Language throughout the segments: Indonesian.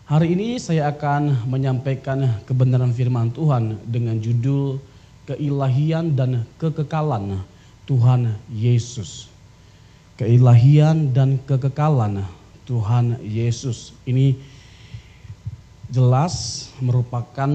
Hari ini saya akan menyampaikan kebenaran firman Tuhan dengan judul Keilahian dan Kekekalan Tuhan Yesus. Keilahian dan kekekalan Tuhan Yesus. Ini jelas merupakan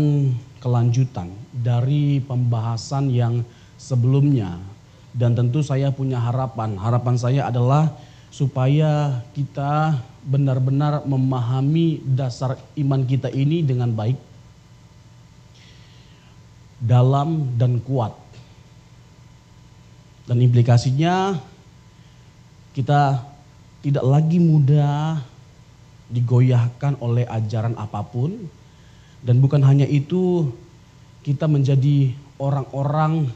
kelanjutan dari pembahasan yang sebelumnya. Dan tentu saya punya harapan. Harapan saya adalah supaya kita benar-benar memahami dasar iman kita ini dengan baik, dalam dan kuat. Dan implikasinya kita tidak lagi mudah digoyahkan oleh ajaran apapun. Dan bukan hanya itu, kita menjadi orang-orang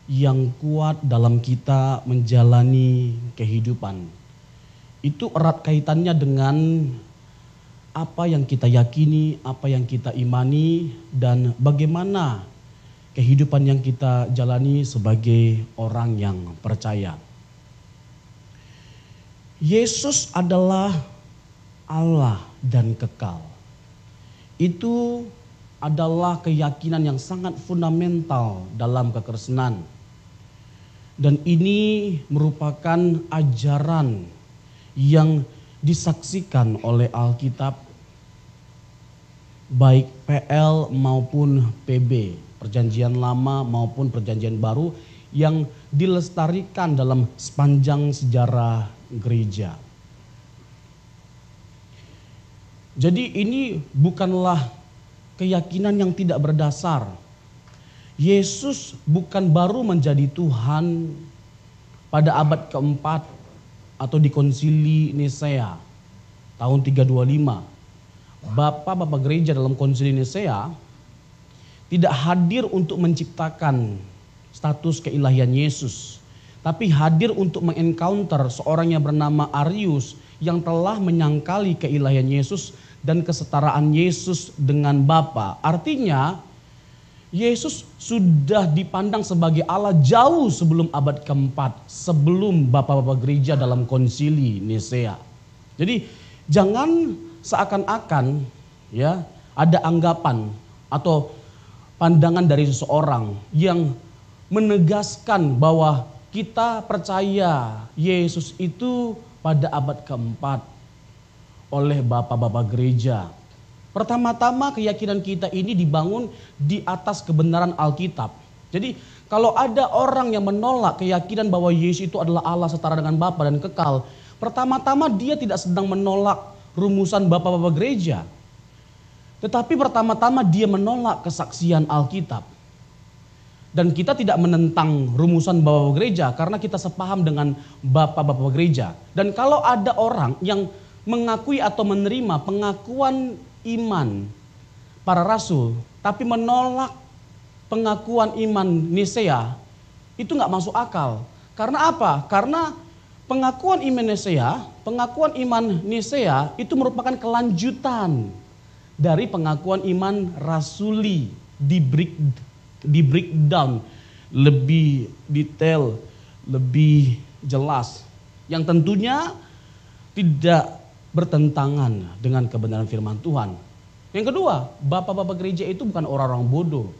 yang kuat dalam kita menjalani kehidupan. Itu erat kaitannya dengan apa yang kita yakini, apa yang kita imani, dan bagaimana kehidupan yang kita jalani sebagai orang yang percaya. Yesus adalah Allah dan kekal. Itu adalah keyakinan yang sangat fundamental dalam kekristenan. Dan ini merupakan ajaran yang disaksikan oleh Alkitab, baik PL maupun PB, Perjanjian Lama maupun Perjanjian Baru, yang dilestarikan dalam sepanjang sejarah gereja. Jadi ini bukanlah keyakinan yang tidak berdasar. Yesus bukan baru menjadi Tuhan pada abad keempat atau di Konsili Nisea tahun 325. Bapak-bapak gereja dalam Konsili Nisea tidak hadir untuk menciptakan status keilahian Yesus, tapi hadir untuk mengencounter seorang yang bernama Arius yang telah menyangkali keilahian Yesus dan kesetaraan Yesus dengan Bapa. Artinya Yesus sudah dipandang sebagai Allah jauh sebelum abad keempat, sebelum bapak-bapak gereja dalam Konsili Nisea. Jadi jangan seakan-akan ya ada anggapan atau pandangan dari seseorang yang menegaskan bahwa kita percaya Yesus itu pada abad keempat oleh bapak-bapak gereja. Pertama-tama keyakinan kita ini dibangun di atas kebenaran Alkitab. Jadi kalau ada orang yang menolak keyakinan bahwa Yesus itu adalah Allah setara dengan Bapa dan kekal, pertama-tama dia tidak sedang menolak rumusan bapak-bapak gereja. Tetapi pertama-tama dia menolak kesaksian Alkitab. Dan kita tidak menentang rumusan bapak-bapak gereja karena kita sepaham dengan bapak-bapak gereja. Dan kalau ada orang yang mengakui atau menerima pengakuan iman para rasul, tapi menolak pengakuan iman Nisea, itu nggak masuk akal. Karena apa? Karena pengakuan pengakuan iman Nisea itu merupakan kelanjutan dari pengakuan iman rasuli, di breakdown lebih detail, lebih jelas, yang tentunya tidak bertentangan dengan kebenaran firman Tuhan. Yang kedua, bapak-bapak gereja itu bukan orang-orang bodoh.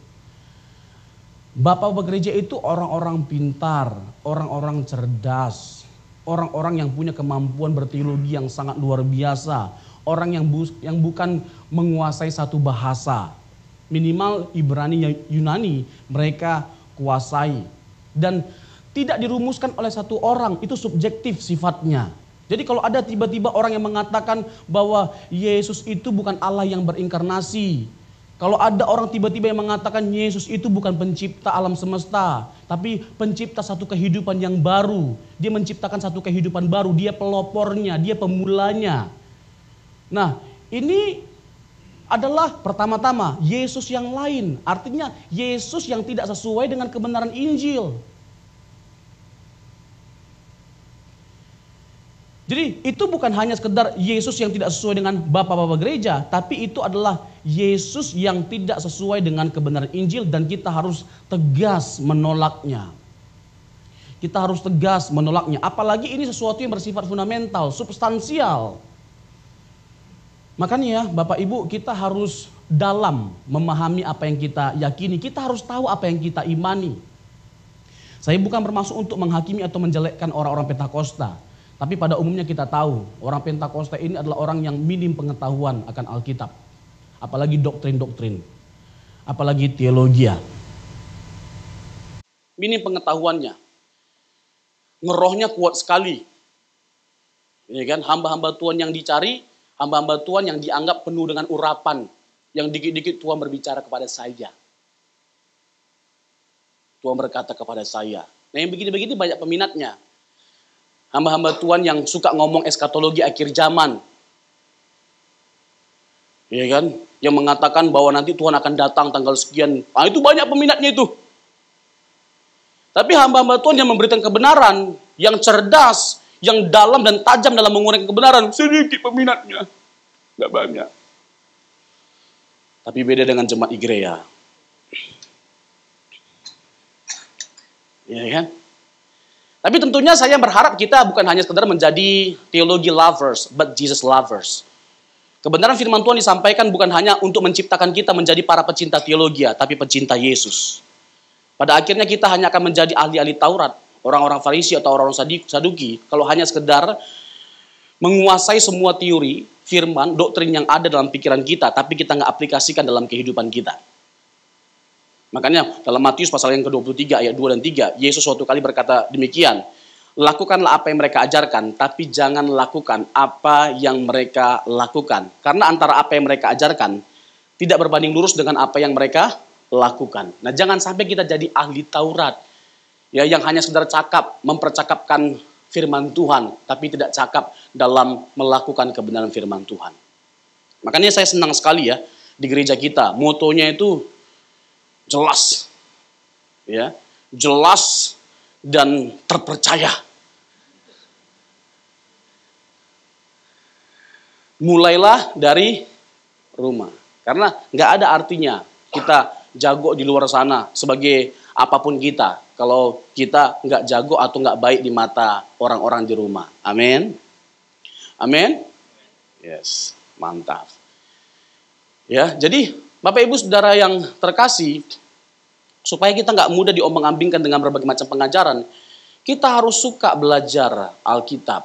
Bapak-bapak gereja itu orang-orang pintar, orang-orang cerdas, orang-orang yang punya kemampuan berteologi yang sangat luar biasa, orang yang bukan menguasai satu bahasa, minimal Ibrani yang Yunani mereka kuasai, dan tidak dirumuskan oleh satu orang, itu subjektif sifatnya. Jadi kalau ada tiba-tiba orang yang mengatakan bahwa Yesus itu bukan Allah yang berinkarnasi. Kalau ada orang tiba-tiba yang mengatakan Yesus itu bukan pencipta alam semesta, tapi pencipta satu kehidupan yang baru. Dia menciptakan satu kehidupan baru, dia pelopornya, dia pemulanya. Nah, ini adalah pertama-tama Yesus yang lain. Artinya Yesus yang tidak sesuai dengan kebenaran Injil. Jadi itu bukan hanya sekedar Yesus yang tidak sesuai dengan bapak-bapak gereja, tapi itu adalah Yesus yang tidak sesuai dengan kebenaran Injil dan kita harus tegas menolaknya. Kita harus tegas menolaknya, apalagi ini sesuatu yang bersifat fundamental, substansial. Makanya Bapak Ibu, kita harus dalam memahami apa yang kita yakini. Kita harus tahu apa yang kita imani. Saya bukan bermaksud untuk menghakimi atau menjelekkan orang-orang Pentakosta. Tapi pada umumnya kita tahu, orang Pentakosta ini adalah orang yang minim pengetahuan akan Alkitab. Apalagi doktrin-doktrin. Apalagi teologia. Minim pengetahuannya. Ngerohnya kuat sekali. Ini kan hamba-hamba Tuhan yang dicari, hamba-hamba Tuhan yang dianggap penuh dengan urapan. Yang dikit-dikit Tuhan berbicara kepada saya. Tuhan berkata kepada saya. Nah yang begini-begini banyak peminatnya. Hamba-hamba Tuhan yang suka ngomong eskatologi akhir zaman. Iya kan? Yang mengatakan bahwa nanti Tuhan akan datang tanggal sekian. Nah itu banyak peminatnya itu. Tapi hamba-hamba Tuhan yang memberikan kebenaran, yang cerdas, yang dalam dan tajam dalam menguraikan kebenaran, sedikit peminatnya. Nggak banyak. Tapi beda dengan jemaat Igrea. Ya kan? Tapi tentunya saya berharap kita bukan hanya sekedar menjadi teologi lovers, but Jesus lovers. Kebenaran firman Tuhan disampaikan bukan hanya untuk menciptakan kita menjadi para pecinta teologi, tapi pecinta Yesus. Pada akhirnya kita hanya akan menjadi ahli-ahli Taurat, orang-orang Farisi atau orang-orang Saduki, kalau hanya sekedar menguasai semua teori, firman, doktrin yang ada dalam pikiran kita, tapi kita nggak aplikasikan dalam kehidupan kita. Makanya dalam Matius pasal yang ke-23 ayat 2 dan 3, Yesus suatu kali berkata demikian, lakukanlah apa yang mereka ajarkan, tapi jangan lakukan apa yang mereka lakukan. Karena antara apa yang mereka ajarkan, tidak berbanding lurus dengan apa yang mereka lakukan. Nah jangan sampai kita jadi ahli Taurat, ya yang hanya sekedar cakap, mempercakapkan firman Tuhan, tapi tidak cakap dalam melakukan kebenaran firman Tuhan. Makanya saya senang sekali ya, di gereja kita, motonya itu jelas, ya, jelas dan terpercaya. Mulailah dari rumah, karena nggak ada artinya kita jago di luar sana sebagai apapun kita, kalau kita nggak jago atau nggak baik di mata orang-orang di rumah. Amin, amin, yes, mantap. Ya, jadi Bapak Ibu Saudara yang terkasih, supaya kita nggak mudah diombang-ambingkan dengan berbagai macam pengajaran, kita harus suka belajar Alkitab.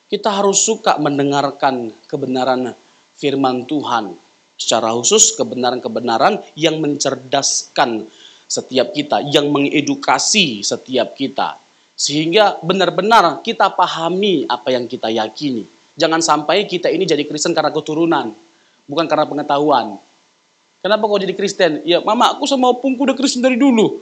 Kita harus suka mendengarkan kebenaran firman Tuhan. Secara khusus kebenaran-kebenaran yang mencerdaskan setiap kita, yang mengedukasi setiap kita. Sehingga benar-benar kita pahami apa yang kita yakini. Jangan sampai kita ini jadi Kristen karena keturunan, bukan karena pengetahuan. Kenapa kau jadi Kristen? Ya mama aku sama opungku udah Kristen dari dulu.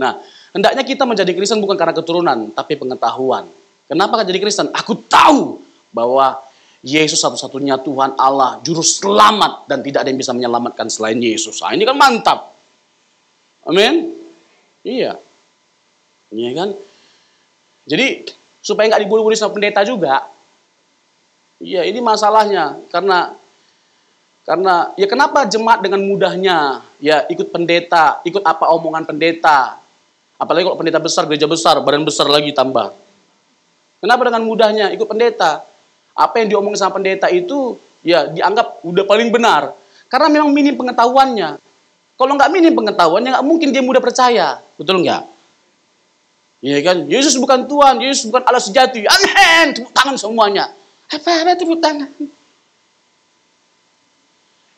Nah, hendaknya kita menjadi Kristen bukan karena keturunan, tapi pengetahuan. Kenapa kau jadi Kristen? Aku tahu bahwa Yesus satu-satunya Tuhan Allah, juru selamat, dan tidak ada yang bisa menyelamatkan selain Yesus. Nah, ini kan mantap. Amin? Iya. Iya kan? Jadi, supaya nggak diburu-buru sama pendeta juga. Iya, ini masalahnya. Karena ya kenapa jemaat dengan mudahnya ya ikut pendeta, ikut apa omongan pendeta. Apalagi kalau pendeta besar, gereja besar, badan besar lagi tambah. Kenapa dengan mudahnya ikut pendeta? Apa yang diomongin sama pendeta itu ya dianggap udah paling benar. Karena memang minim pengetahuannya. Kalau nggak minim pengetahuannya nggak mungkin dia mudah percaya. Betul nggak? Iya kan? Yesus bukan Tuhan, Yesus bukan Allah sejati. Amin. Tepuk tangan semuanya. Apa tepuk tangan?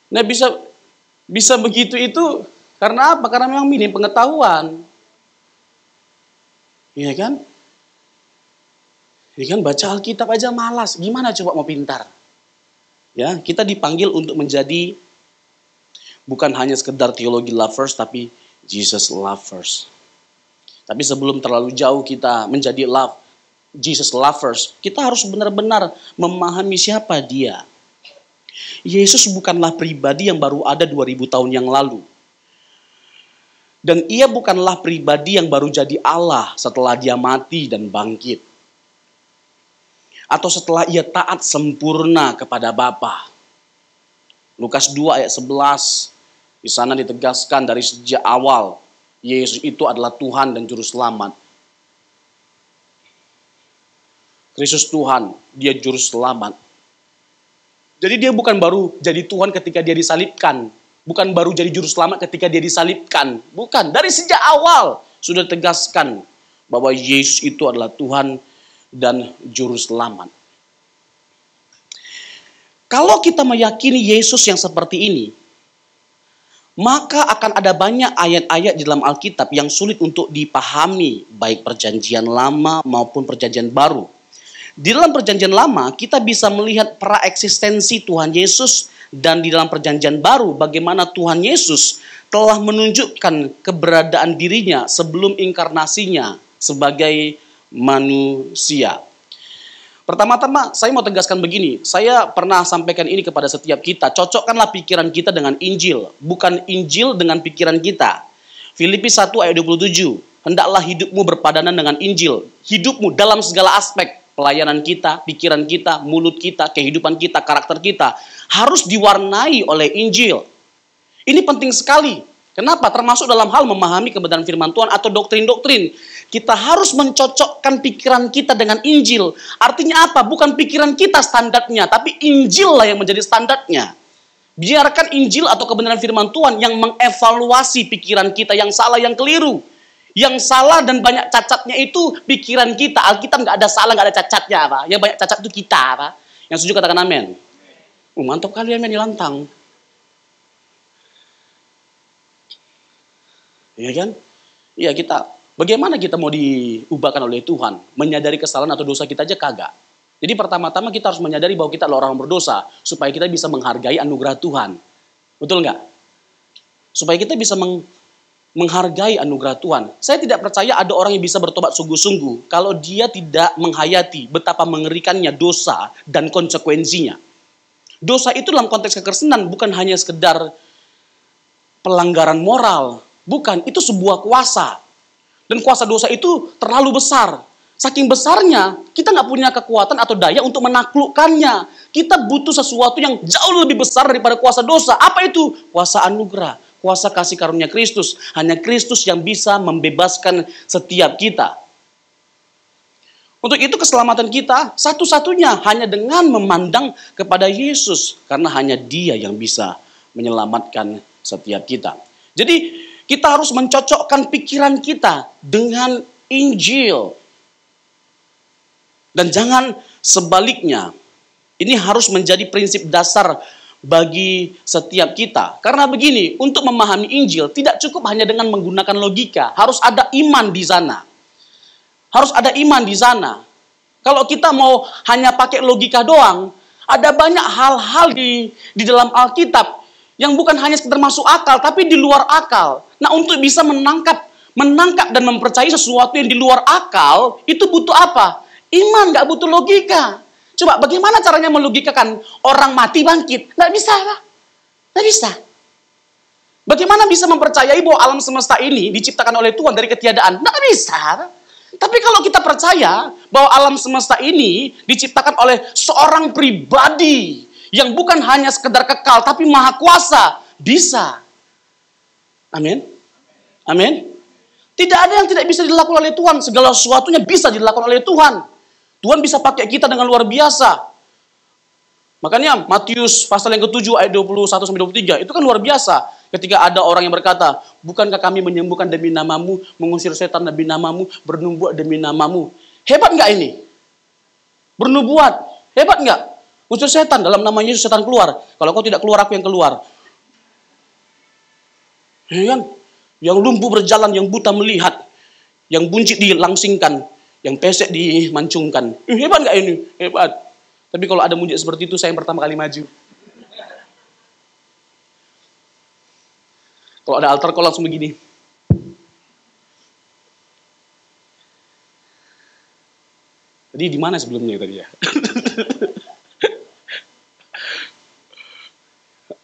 Nah bisa begitu itu karena apa? Karena memang minim pengetahuan. Iya kan? Ini kan baca Alkitab aja malas. Gimana coba mau pintar? Ya, kita dipanggil untuk menjadi bukan hanya sekedar teologi lovers, tapi Jesus lovers. Tapi sebelum terlalu jauh kita menjadi Jesus lovers, kita harus benar-benar memahami siapa dia. Yesus bukanlah pribadi yang baru ada 2000 tahun yang lalu. Dan ia bukanlah pribadi yang baru jadi Allah setelah dia mati dan bangkit. Atau setelah ia taat sempurna kepada Bapa. Lukas 2 ayat 11, di sana ditegaskan dari sejak awal, Yesus itu adalah Tuhan dan Juru Selamat. Kristus Tuhan, dia Juru Selamat. Jadi dia bukan baru jadi Tuhan ketika dia disalibkan. Bukan baru jadi juru selamat ketika dia disalibkan. Bukan, dari sejak awal sudah tegaskan bahwa Yesus itu adalah Tuhan dan juru selamat. Kalau kita meyakini Yesus yang seperti ini, maka akan ada banyak ayat-ayat di dalam Alkitab yang sulit untuk dipahami, baik perjanjian lama maupun perjanjian baru. Di dalam perjanjian lama, kita bisa melihat praeksistensi Tuhan Yesus, dan di dalam perjanjian baru, bagaimana Tuhan Yesus telah menunjukkan keberadaan dirinya sebelum inkarnasinya sebagai manusia. Pertama-tama, saya mau tegaskan begini. Saya pernah sampaikan ini kepada setiap kita. Cocokkanlah pikiran kita dengan Injil, bukan Injil dengan pikiran kita. Filipi 1 ayat 27. Hendaklah hidupmu berpadanan dengan Injil. Hidupmu dalam segala aspek. Pelayanan kita, pikiran kita, mulut kita, kehidupan kita, karakter kita harus diwarnai oleh Injil. Ini penting sekali. Kenapa? Termasuk dalam hal memahami kebenaran firman Tuhan atau doktrin-doktrin. Kita harus mencocokkan pikiran kita dengan Injil. Artinya apa? Bukan pikiran kita standarnya, tapi Injil lah yang menjadi standarnya. Biarkan Injil atau kebenaran firman Tuhan yang mengevaluasi pikiran kita yang salah, yang keliru. Yang salah dan banyak cacatnya itu pikiran kita. Alkitab nggak ada salah, nggak ada cacatnya, apa? Yang banyak cacat itu kita, apa? Yang setuju katakan amin. Mantap kali amin, dilantang. Iya kan? Iya, kita. Bagaimana kita mau diubahkan oleh Tuhan? Menyadari kesalahan atau dosa kita aja kagak. Jadi pertama-tama kita harus menyadari bahwa kita adalah orang berdosa, supaya kita bisa menghargai anugerah Tuhan. Betul nggak? Supaya kita bisa menghargai anugerah Tuhan. Saya tidak percaya ada orang yang bisa bertobat sungguh-sungguh kalau dia tidak menghayati betapa mengerikannya dosa dan konsekuensinya. Dosa itu dalam konteks kekristenan bukan hanya sekedar pelanggaran moral. Bukan, itu sebuah kuasa. Dan kuasa dosa itu terlalu besar. Saking besarnya, kita nggak punya kekuatan atau daya untuk menaklukkannya. Kita butuh sesuatu yang jauh lebih besar daripada kuasa dosa. Apa itu? Kuasa anugerah. Kuasa kasih karunia Kristus. Hanya Kristus yang bisa membebaskan setiap kita. Untuk itu keselamatan kita satu-satunya hanya dengan memandang kepada Yesus. Karena hanya Dia yang bisa menyelamatkan setiap kita. Jadi kita harus mencocokkan pikiran kita dengan Injil. Dan jangan sebaliknya. Ini harus menjadi prinsip dasar bagi setiap kita. Karena begini, untuk memahami Injil tidak cukup hanya dengan menggunakan logika. Harus ada iman di sana. Harus ada iman di sana. Kalau kita mau hanya pakai logika doang, ada banyak hal-hal di dalam Alkitab yang bukan hanya sekedar masuk akal, tapi di luar akal. Nah, untuk bisa menangkap dan mempercayai sesuatu yang di luar akal, itu butuh apa? Iman, gak butuh logika. Coba bagaimana caranya melogikakan orang mati bangkit? Nggak bisa, Pak. Nggak bisa. Bagaimana bisa mempercayai bahwa alam semesta ini diciptakan oleh Tuhan dari ketiadaan? Nggak bisa, Pak. Tapi kalau kita percaya bahwa alam semesta ini diciptakan oleh seorang pribadi yang bukan hanya sekedar kekal, tapi maha kuasa, bisa. Amin. Amin. Tidak ada yang tidak bisa dilakukan oleh Tuhan. Segala sesuatunya bisa dilakukan oleh Tuhan. Tuhan bisa pakai kita dengan luar biasa. Makanya Matius pasal yang ke-7 ayat 21-23 itu kan luar biasa. Ketika ada orang yang berkata, bukankah kami menyembuhkan demi namamu, mengusir setan demi namamu, bernubuat demi namamu. Hebat nggak ini? Bernubuat, hebat nggak? Usir setan, dalam nama Yesus setan keluar. Kalau kau tidak keluar, aku yang keluar. Ya kan? Yang lumpuh berjalan, yang buta melihat, yang buncit dilangsingkan, yang pesek dimancungkan. Hebat nggak ini? Hebat. Tapi kalau ada mujizat seperti itu, saya yang pertama kali maju. Kalau ada altar call langsung begini. Tadi di mana sebelumnya tadi ya?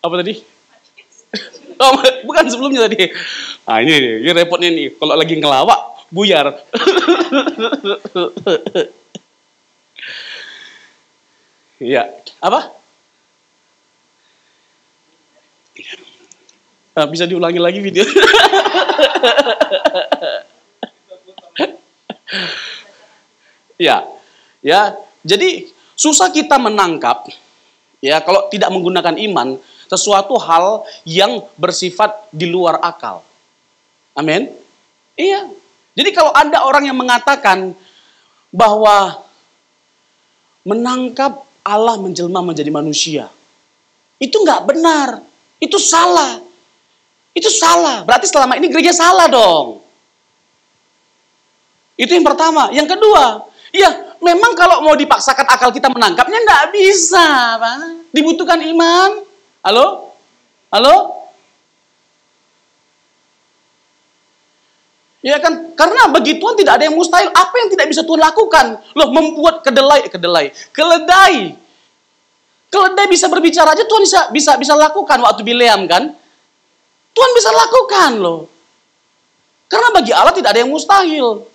Apa tadi? Oh, bukan sebelumnya tadi. Nah ini repotnya nih. Kalau lagi ngelawak, buyar. Iya. Apa? Nah, bisa diulangi lagi video. Ya, ya. Jadi susah kita menangkap Ya, kalau tidak menggunakan iman, sesuatu hal yang bersifat di luar akal. Amin. Iya. Jadi kalau ada orang yang mengatakan bahwa menangkap Allah menjelma menjadi manusia, itu nggak benar. Itu salah. Itu salah. Berarti selama ini gereja salah dong. Itu yang pertama. Yang kedua, ya memang kalau mau dipaksakan akal kita menangkapnya nggak bisa, Pak. Dibutuhkan iman. Halo? Halo? Ya kan? Karena bagi Tuhan tidak ada yang mustahil. Apa yang tidak bisa Tuhan lakukan? Loh, membuat keledai bisa berbicara aja Tuhan bisa lakukan waktu Bileam kan? Tuhan bisa lakukan loh. Karena bagi Allah tidak ada yang mustahil.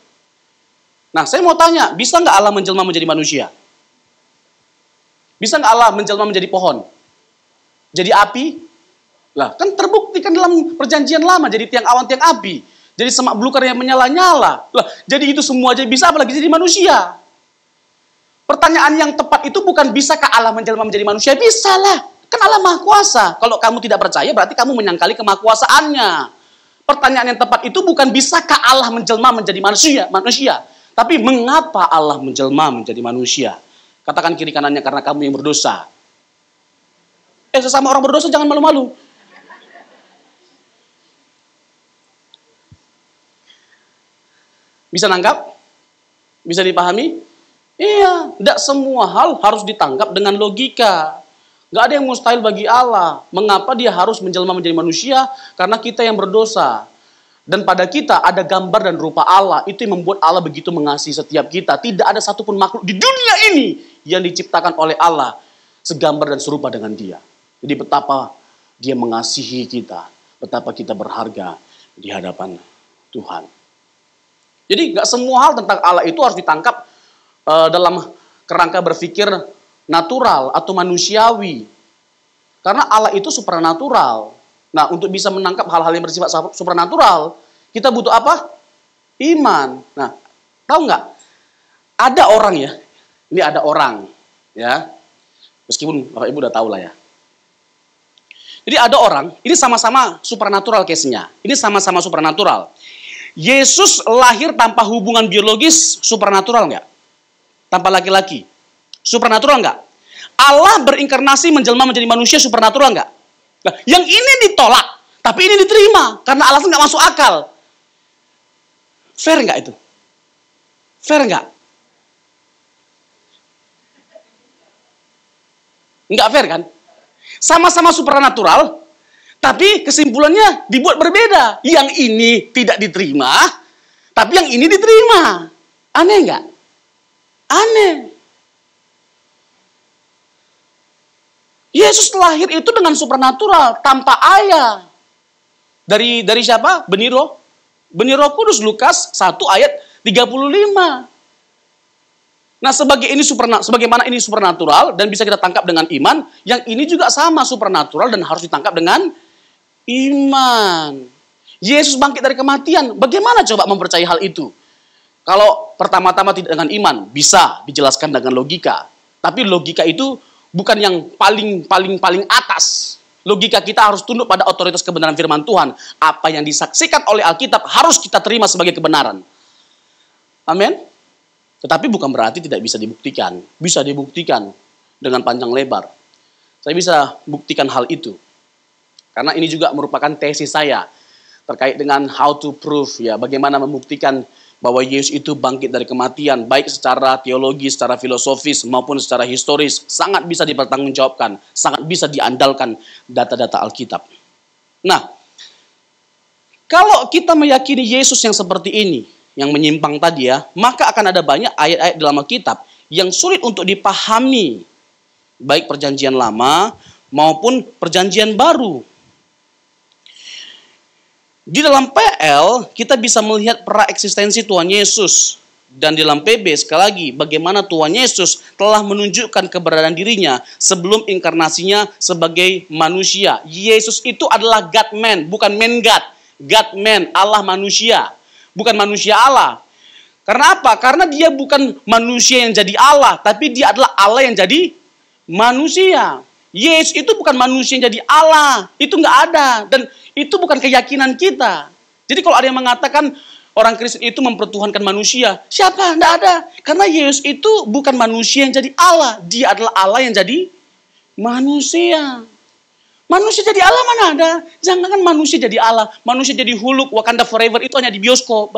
Nah, saya mau tanya, bisa nggak Allah menjelma menjadi manusia? Bisa nggak Allah menjelma menjadi pohon? Jadi api? Lah, kan terbukti kan dalam perjanjian lama jadi tiang awan, tiang api. Jadi semak belukar yang menyala-nyala. Lah, jadi itu semua aja bisa, apalagi jadi manusia. Pertanyaan yang tepat itu bukan bisakah Allah menjelma menjadi manusia? Bisa lah. Kan Allah Maha Kuasa. Kalau kamu tidak percaya, berarti kamu menyangkali kemahakuasaannya. Pertanyaan yang tepat itu bukan bisakah Allah menjelma menjadi manusia. Tapi mengapa Allah menjelma menjadi manusia? Katakan kiri kanannya, karena kamu yang berdosa. Sesama orang berdosa jangan malu-malu. Bisa nangkap? Bisa dipahami? Iya, tidak semua hal harus ditangkap dengan logika. Gak ada yang mustahil bagi Allah. Mengapa dia harus menjelma menjadi manusia? Karena kita yang berdosa. Dan pada kita ada gambar dan rupa Allah. Itu yang membuat Allah begitu mengasihi setiap kita. Tidak ada satupun makhluk di dunia ini yang diciptakan oleh Allah segambar dan serupa dengan dia. Jadi betapa dia mengasihi kita. Betapa kita berharga di hadapan Tuhan. Jadi gak semua hal tentang Allah itu harus ditangkap dalam kerangka berpikir natural atau manusiawi. Karena Allah itu supranatural. Nah, untuk bisa menangkap hal-hal yang bersifat supranatural, kita butuh apa? Iman. Nah, tahu nggak? Ada orang ya. Ini ada orang, ya. Meskipun Bapak Ibu udah tahu lah ya. Jadi ada orang, ini sama-sama supranatural case-nya. Ini sama-sama supranatural. Yesus lahir tanpa hubungan biologis, supranatural nggak? Tanpa laki-laki. Supranatural nggak? Allah berinkarnasi menjelma menjadi manusia, supranatural nggak? Nah, yang ini ditolak, tapi ini diterima karena alasan nggak masuk akal. Fair nggak itu? Fair nggak? Nggak fair kan? Sama-sama supranatural, tapi kesimpulannya dibuat berbeda. Yang ini tidak diterima, tapi yang ini diterima. Aneh nggak? Aneh. Yesus lahir itu dengan supranatural, tanpa ayah. Dari siapa? Benih Roh Kudus, Lukas 1 ayat 35. Nah, sebagaimana ini supranatural dan bisa kita tangkap dengan iman, yang ini juga sama supranatural dan harus ditangkap dengan iman. Yesus bangkit dari kematian, bagaimana coba mempercayai hal itu? Kalau pertama-tama tidak dengan iman, bisa dijelaskan dengan logika. Tapi logika itu bukan yang paling atas. Logika kita harus tunduk pada otoritas kebenaran firman Tuhan. Apa yang disaksikan oleh Alkitab harus kita terima sebagai kebenaran. Amin. Tetapi bukan berarti tidak bisa dibuktikan. Bisa dibuktikan dengan panjang lebar. Saya bisa buktikan hal itu. Karena ini juga merupakan tesis saya terkait dengan how to prove, ya, bagaimana membuktikan bahwa Yesus itu bangkit dari kematian, baik secara teologi, secara filosofis, maupun secara historis, sangat bisa dipertanggungjawabkan, sangat bisa diandalkan data-data Alkitab. Nah, kalau kita meyakini Yesus yang seperti ini, yang menyimpang tadi ya, maka akan ada banyak ayat-ayat dalam Alkitab yang sulit untuk dipahami, baik perjanjian lama maupun perjanjian baru. Di dalam PL, kita bisa melihat praeksistensi Tuhan Yesus. Dan di dalam PB, sekali lagi, bagaimana Tuhan Yesus telah menunjukkan keberadaan dirinya sebelum inkarnasinya sebagai manusia. Yesus itu adalah God-man, bukan man-God. God-man, Allah manusia. Bukan manusia Allah. Karena apa? Karena dia bukan manusia yang jadi Allah, tapi dia adalah Allah yang jadi manusia. Yesus itu bukan manusia yang jadi Allah. Itu nggak ada. Dan itu bukan keyakinan kita. Jadi kalau ada yang mengatakan orang Kristen itu mempertuhankan manusia. Siapa? Nggak ada. Karena Yesus itu bukan manusia yang jadi Allah. Dia adalah Allah yang jadi manusia. Manusia jadi Allah mana ada? Jangan manusia jadi Allah. Manusia jadi Huluk, Wakanda Forever itu hanya di bioskop.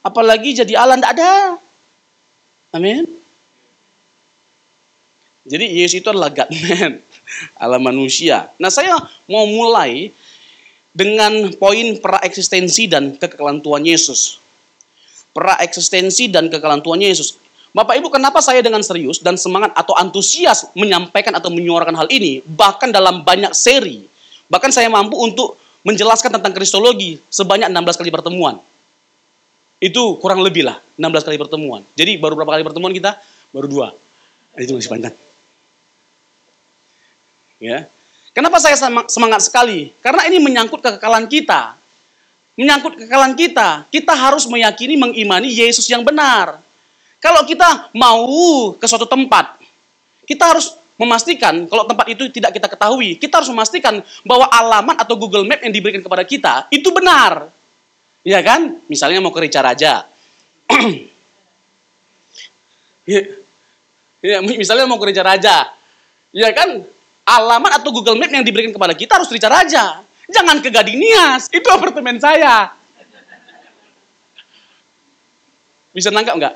Apalagi jadi Allah, nggak ada. Amin. Jadi Yesus itu adalah God-man, Allah manusia. Nah, saya mau mulai dengan poin pra-eksistensi dan kekekalan Tuhan Yesus. Pra-eksistensi dan kekekalan Tuhan Yesus. Bapak Ibu, kenapa saya dengan serius dan semangat atau antusias menyampaikan atau menyuarakan hal ini, bahkan dalam banyak seri. Bahkan saya mampu untuk menjelaskan tentang kristologi sebanyak 16 kali pertemuan. Itu kurang lebih lah, 16 kali pertemuan. Jadi baru berapa kali pertemuan kita? Baru 2. Itu masih panjang. Ya. Kenapa saya semangat sekali? Karena ini menyangkut kekekalan kita. Menyangkut kekekalan kita. Kita harus meyakini, mengimani Yesus yang benar. Kalau kita mau ke suatu tempat, kita harus memastikan kalau tempat itu tidak kita ketahui. Kita harus memastikan bahwa alamat atau Google Map yang diberikan kepada kita itu benar. Ya kan? Misalnya mau ke Rica Raja. Ya, misalnya mau ke Rica Raja. Ya kan? Alamat atau Google Map yang diberikan kepada kita harus Rica Raja. Jangan ke Gading Nias. Itu apartemen saya. Bisa nangkap nggak?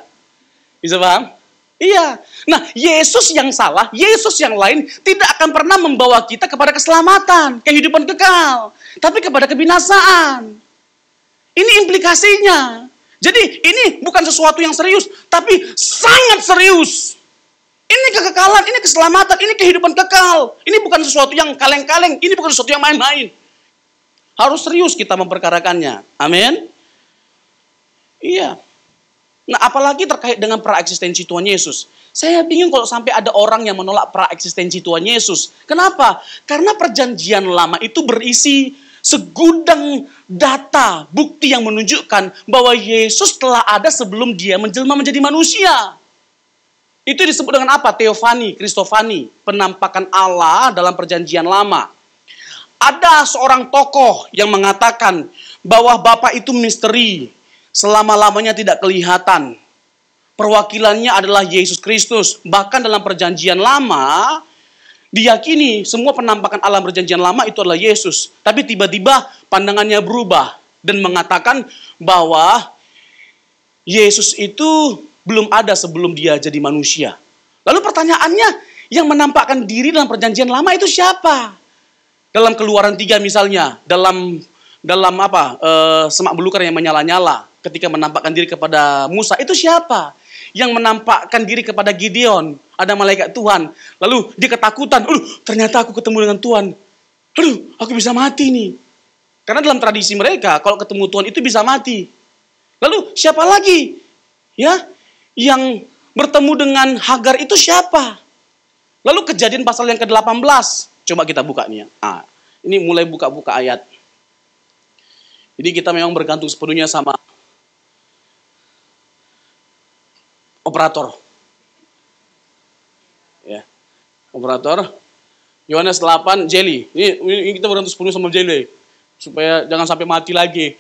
Bisa paham? Iya. Nah, Yesus yang salah, Yesus yang lain tidak akan pernah membawa kita kepada keselamatan, kehidupan kekal. Tapi kepada kebinasaan. Ini implikasinya. Jadi ini bukan sesuatu yang serius, tapi sangat serius. Ini kekekalan, ini keselamatan, ini kehidupan kekal. Ini bukan sesuatu yang kaleng-kaleng, ini bukan sesuatu yang main-main. Harus serius kita memperkarakannya. Amin. Iya. Nah, apalagi terkait dengan pra-eksistensi Tuhan Yesus. Saya bingung kalau sampai ada orang yang menolak pra-eksistensi Tuhan Yesus. Kenapa? Karena perjanjian lama itu berisi segudang data, bukti yang menunjukkan bahwa Yesus telah ada sebelum dia menjelma menjadi manusia. Itu disebut dengan apa? Teofani, Kristofani, penampakan Allah dalam perjanjian lama. Ada seorang tokoh yang mengatakan bahwa Bapa itu misteri, selama-lamanya tidak kelihatan. Perwakilannya adalah Yesus Kristus. Bahkan dalam perjanjian lama, diyakini semua penampakan Allah perjanjian lama itu adalah Yesus. Tapi tiba-tiba pandangannya berubah dan mengatakan bahwa Yesus itu belum ada sebelum dia jadi manusia. Lalu pertanyaannya, yang menampakkan diri dalam perjanjian lama itu siapa? Dalam Keluaran 3 misalnya, dalam semak belukar yang menyala-nyala ketika menampakkan diri kepada Musa, itu siapa? Yang menampakkan diri kepada Gideon, ada malaikat Tuhan. Lalu dia ketakutan, ternyata aku ketemu dengan Tuhan. Aku bisa mati nih. Karena dalam tradisi mereka, kalau ketemu Tuhan itu bisa mati. Lalu siapa lagi? Ya, yang bertemu dengan Hagar itu siapa? Lalu Kejadian pasal yang ke-18. Coba kita buka nih ya. Ini mulai buka-buka ayat. Jadi kita memang bergantung sepenuhnya sama operator. Ya. Operator. Yohanes 8, Jelly. Ini kita bergantung sepenuhnya sama Jelly. Supaya jangan sampai mati lagi.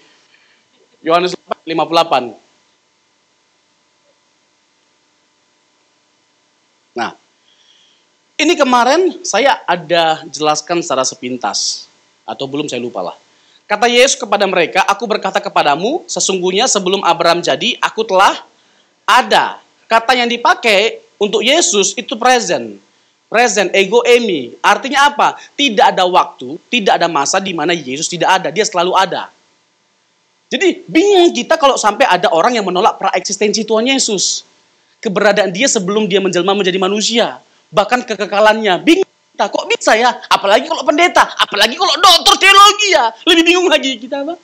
Yohanes 8, 58. Nah, ini kemarin saya ada jelaskan secara sepintas. Atau belum, saya lupa lah. Kata Yesus kepada mereka, aku berkata kepadamu, sesungguhnya sebelum Abraham jadi, aku telah ada. Kata yang dipakai untuk Yesus itu present. Present, ego eimi. Artinya apa? Tidak ada waktu, tidak ada masa di mana Yesus tidak ada. Dia selalu ada. Jadi bingung kita kalau sampai ada orang yang menolak pra-eksistensi Tuhan Yesus. Keberadaan dia sebelum dia menjelma menjadi manusia. Bahkan kekekalannya. Bingung kita, kok bisa ya? Apalagi kalau pendeta, apalagi kalau dokter teologi ya. Lebih bingung lagi kita, Pak.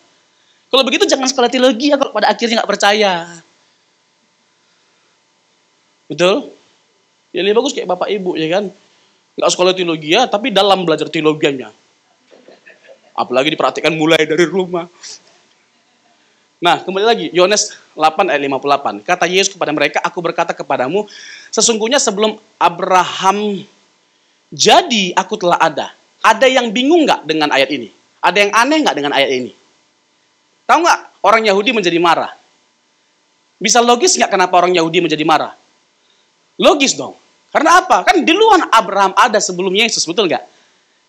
Kalau begitu jangan sekolah teologi ya kalau pada akhirnya nggak percaya. Betul? Ya lebih bagus kayak bapak ibu ya kan. Nggak sekolah teologi ya, tapi dalam belajar teologianya. Apalagi diperhatikan mulai dari rumah. Nah, kembali lagi, Yohanes 8 ayat 58. Kata Yesus kepada mereka, aku berkata kepadamu, sesungguhnya sebelum Abraham Jadi aku telah ada. Ada yang bingung nggak dengan ayat ini? Ada yang aneh nggak dengan ayat ini? Tahu nggak orang Yahudi menjadi marah? Bisa logis nggak kenapa orang Yahudi menjadi marah? Logis dong. Karena apa? Kan di luar Abraham ada sebelum Yesus, betul nggak?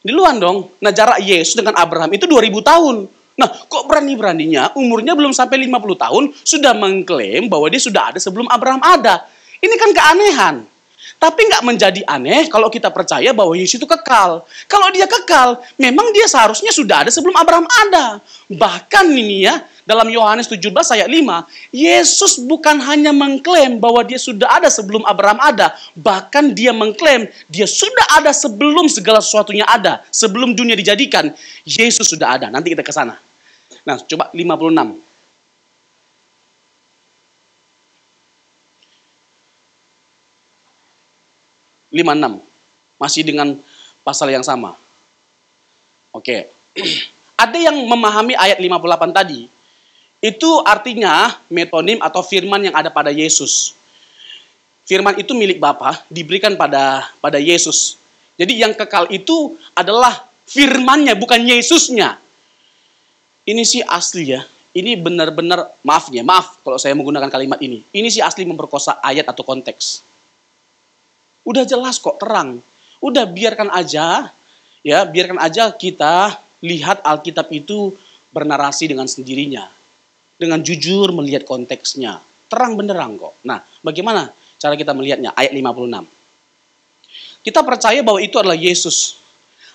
Di luar dong. Nah, jarak Yesus dengan Abraham itu 2000 tahun. Nah, kok berani-beraninya umurnya belum sampai 50 tahun sudah mengklaim bahwa dia sudah ada sebelum Abraham ada. Ini kan keanehan. Tapi nggak menjadi aneh kalau kita percaya bahwa Yesus itu kekal. Kalau dia kekal, memang dia seharusnya sudah ada sebelum Abraham ada. Bahkan ini ya, dalam Yohanes 17 ayat 5, Yesus bukan hanya mengklaim bahwa dia sudah ada sebelum Abraham ada. Bahkan dia mengklaim dia sudah ada sebelum segala sesuatunya ada. Sebelum dunia dijadikan, Yesus sudah ada. Nanti kita ke sana. Nah, coba 56. 56. Masih dengan pasal yang sama. Oke. Ada yang memahami ayat 58 tadi. Itu artinya metonim atau firman yang ada pada Yesus. Firman itu milik Bapa, diberikan pada Yesus. Jadi yang kekal itu adalah firmannya, bukan Yesusnya. Ini sih asli ya. Ini benar-benar, maaf kalau saya menggunakan kalimat ini. Ini sih asli memperkosa ayat atau konteks. Udah jelas kok, terang. Udah biarkan aja, ya, biarkan aja kita lihat Alkitab itu bernarasi dengan sendirinya. Dengan jujur melihat konteksnya. Terang benderang kok. Nah, bagaimana cara kita melihatnya? Ayat 56. Kita percaya bahwa itu adalah Yesus.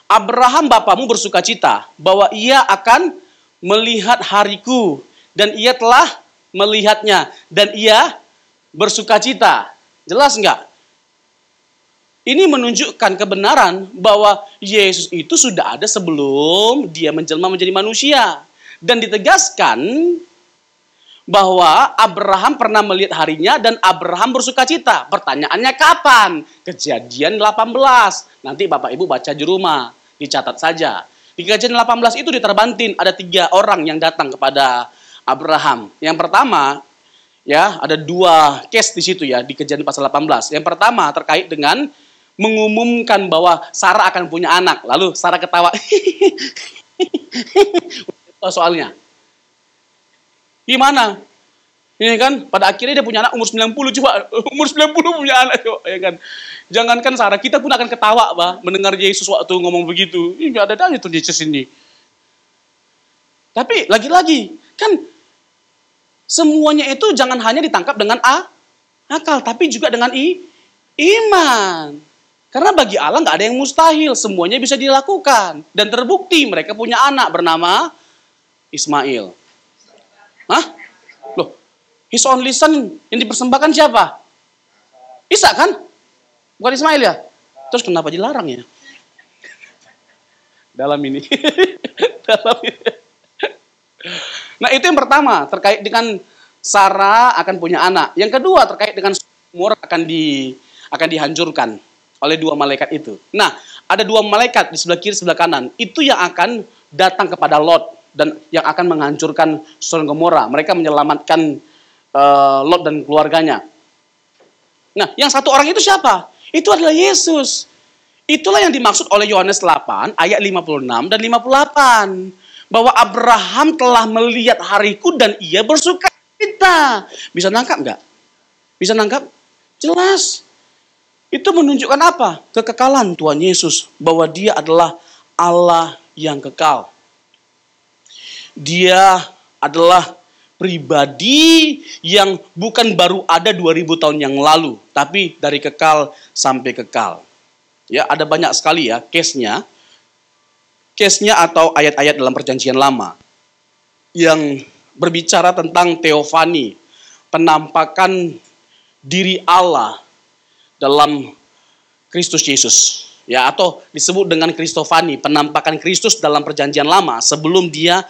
Abraham bapamu bersukacita bahwa ia akan melihat hariku. Dan ia telah melihatnya. Dan ia bersukacita. Jelas enggak? Ini menunjukkan kebenaran bahwa Yesus itu sudah ada sebelum dia menjelma menjadi manusia. Dan ditegaskan bahwa Abraham pernah melihat harinya dan Abraham bersukacita. Pertanyaannya kapan? Kejadian 18. Nanti Bapak Ibu baca di rumah, dicatat saja. Di Kejadian 18 itu diterbantin ada 3 orang yang datang kepada Abraham. Yang pertama, ya, ada 2 case di situ ya di Kejadian pasal 18. Yang pertama terkait dengan mengumumkan bahwa Sarah akan punya anak. Lalu Sarah ketawa. Soalnya. Gimana? Ini kan pada akhirnya dia punya anak umur 90 coba. Umur 90 punya anak coba, ya kan. Jangankan Sarah, kita pun akan ketawa, Pak, mendengar Yesus waktu ngomong begitu. Ini ada aja tuh Yesus ini. Tapi lagi-lagi kan semuanya itu jangan hanya ditangkap dengan akal, tapi juga dengan iman. Karena bagi Allah nggak ada yang mustahil, semuanya bisa dilakukan. Dan terbukti mereka punya anak bernama Ismail. Hah? Loh, his only son yang dipersembahkan siapa? Ishak kan? Bukan Ismail ya? Terus kenapa dilarang ya? Dalam ini. Nah, itu yang pertama, terkait dengan Sarah akan punya anak. Yang kedua, terkait dengan Gomora akan dihancurkan oleh 2 malaikat itu. Nah, ada 2 malaikat di sebelah kiri, sebelah kanan. Itu yang akan datang kepada Lot dan yang akan menghancurkan Sodom Gomora. Mereka menyelamatkan Lot dan keluarganya. Nah, yang 1 orang itu siapa? Itu adalah Yesus. Itulah yang dimaksud oleh Yohanes 8 ayat 56 dan 58. Bahwa Abraham telah melihat hariku dan ia bersukacita. Bisa nangkap nggak? Bisa nangkap? Jelas. Itu menunjukkan apa? Kekekalan Tuhan Yesus. Bahwa dia adalah Allah yang kekal. Dia adalah pribadi yang bukan baru ada 2000 tahun yang lalu. Tapi dari kekal sampai kekal. Ya, ada banyak sekali ya case-nya. Case-nya atau ayat-ayat dalam Perjanjian Lama. Yang berbicara tentang teofani. Penampakan diri Allah dalam Kristus Yesus, ya, atau disebut dengan Kristofani, penampakan Kristus dalam Perjanjian Lama sebelum dia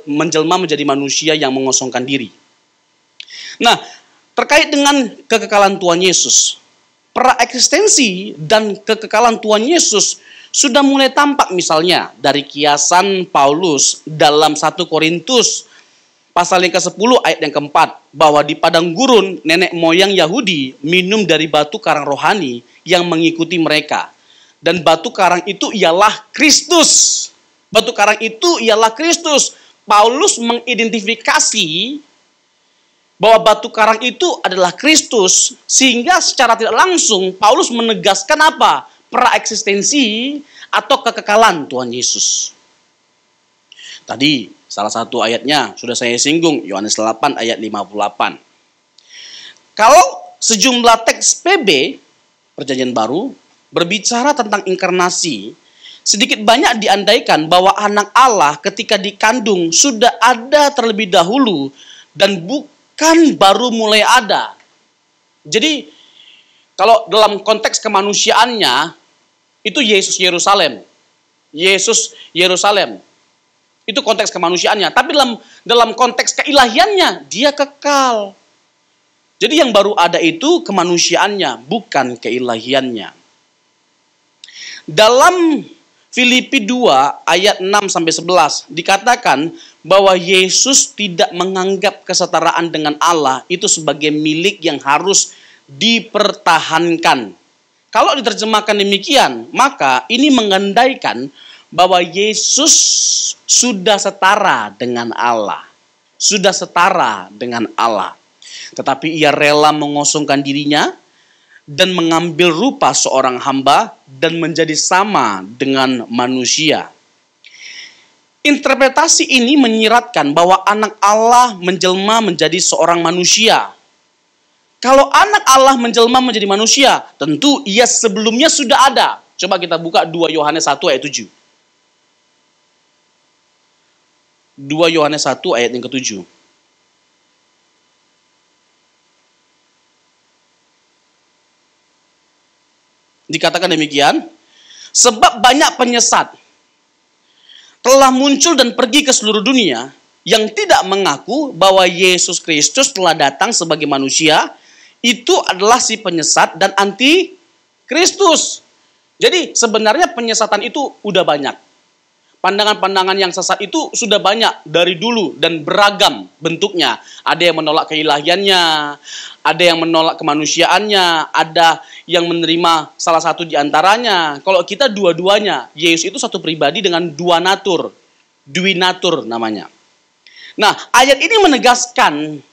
menjelma menjadi manusia yang mengosongkan diri. Nah, terkait dengan kekekalan Tuhan Yesus, praeksistensi dan kekekalan Tuhan Yesus sudah mulai tampak misalnya dari kiasan Paulus dalam 1 Korintus pasal yang ke-10 ayat yang ke-4, bahwa di padang gurun nenek moyang Yahudi minum dari batu karang rohani yang mengikuti mereka. Dan batu karang itu ialah Kristus. Batu karang itu ialah Kristus. Paulus mengidentifikasi bahwa batu karang itu adalah Kristus, sehingga secara tidak langsung Paulus menegaskan apa? Praeksistensi atau kekekalan Tuhan Yesus. Tadi salah satu ayatnya sudah saya singgung, Yohanes 8 ayat 58. Kalau sejumlah teks PB, Perjanjian Baru, berbicara tentang inkarnasi, sedikit banyak diandaikan bahwa anak Allah ketika dikandung sudah ada terlebih dahulu dan bukan baru mulai ada. Jadi kalau dalam konteks kemanusiaannya itu Yesus Yerusalem. Yesus Yerusalem. Itu konteks kemanusiaannya. Tapi dalam konteks keilahiannya dia kekal. Jadi yang baru ada itu kemanusiaannya, bukan keilahiannya. Dalam Filipi 2 ayat 6-11 dikatakan bahwa Yesus tidak menganggap kesetaraan dengan Allah itu sebagai milik yang harus dipertahankan. Kalau diterjemahkan demikian, maka ini mengandaikan bahwa Yesus sudah setara dengan Allah. Sudah setara dengan Allah. Tetapi ia rela mengosongkan dirinya dan mengambil rupa seorang hamba dan menjadi sama dengan manusia. Interpretasi ini menyiratkan bahwa anak Allah menjelma menjadi seorang manusia. Kalau anak Allah menjelma menjadi manusia, tentu ia sebelumnya sudah ada. Coba kita buka 2 Yohanes 1 ayat 7. 2 Yohanes 1 ayat yang ke-7. Dikatakan demikian, sebab banyak penyesat telah muncul dan pergi ke seluruh dunia yang tidak mengaku bahwa Yesus Kristus telah datang sebagai manusia. Itu adalah si penyesat dan anti Kristus. Jadi sebenarnya penyesatan itu udah banyak. Pandangan-pandangan yang sesat itu sudah banyak dari dulu dan beragam bentuknya. Ada yang menolak keilahiannya, ada yang menolak kemanusiaannya, ada yang menerima salah satu di antaranya. Kalau kita dua-duanya, Yesus itu satu pribadi dengan dua natur, duinatur namanya. Nah, ayat ini menegaskan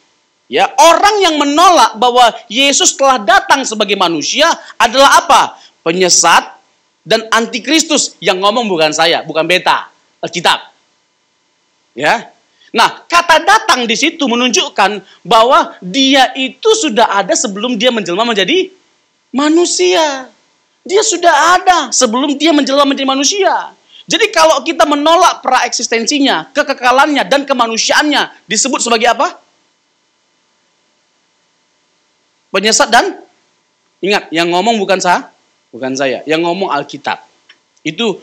ya, orang yang menolak bahwa Yesus telah datang sebagai manusia adalah apa? Penyesat dan antikristus. Yang ngomong bukan saya, bukan beta, Alkitab. Ya. Nah, kata datang di situ menunjukkan bahwa dia itu sudah ada sebelum dia menjelma menjadi manusia. Dia sudah ada sebelum dia menjelma menjadi manusia. Jadi kalau kita menolak praeksistensinya, kekekalannya dan kemanusiaannya disebut sebagai apa? Penyesat dan ingat, yang ngomong bukan saya, yang ngomong Alkitab. Itu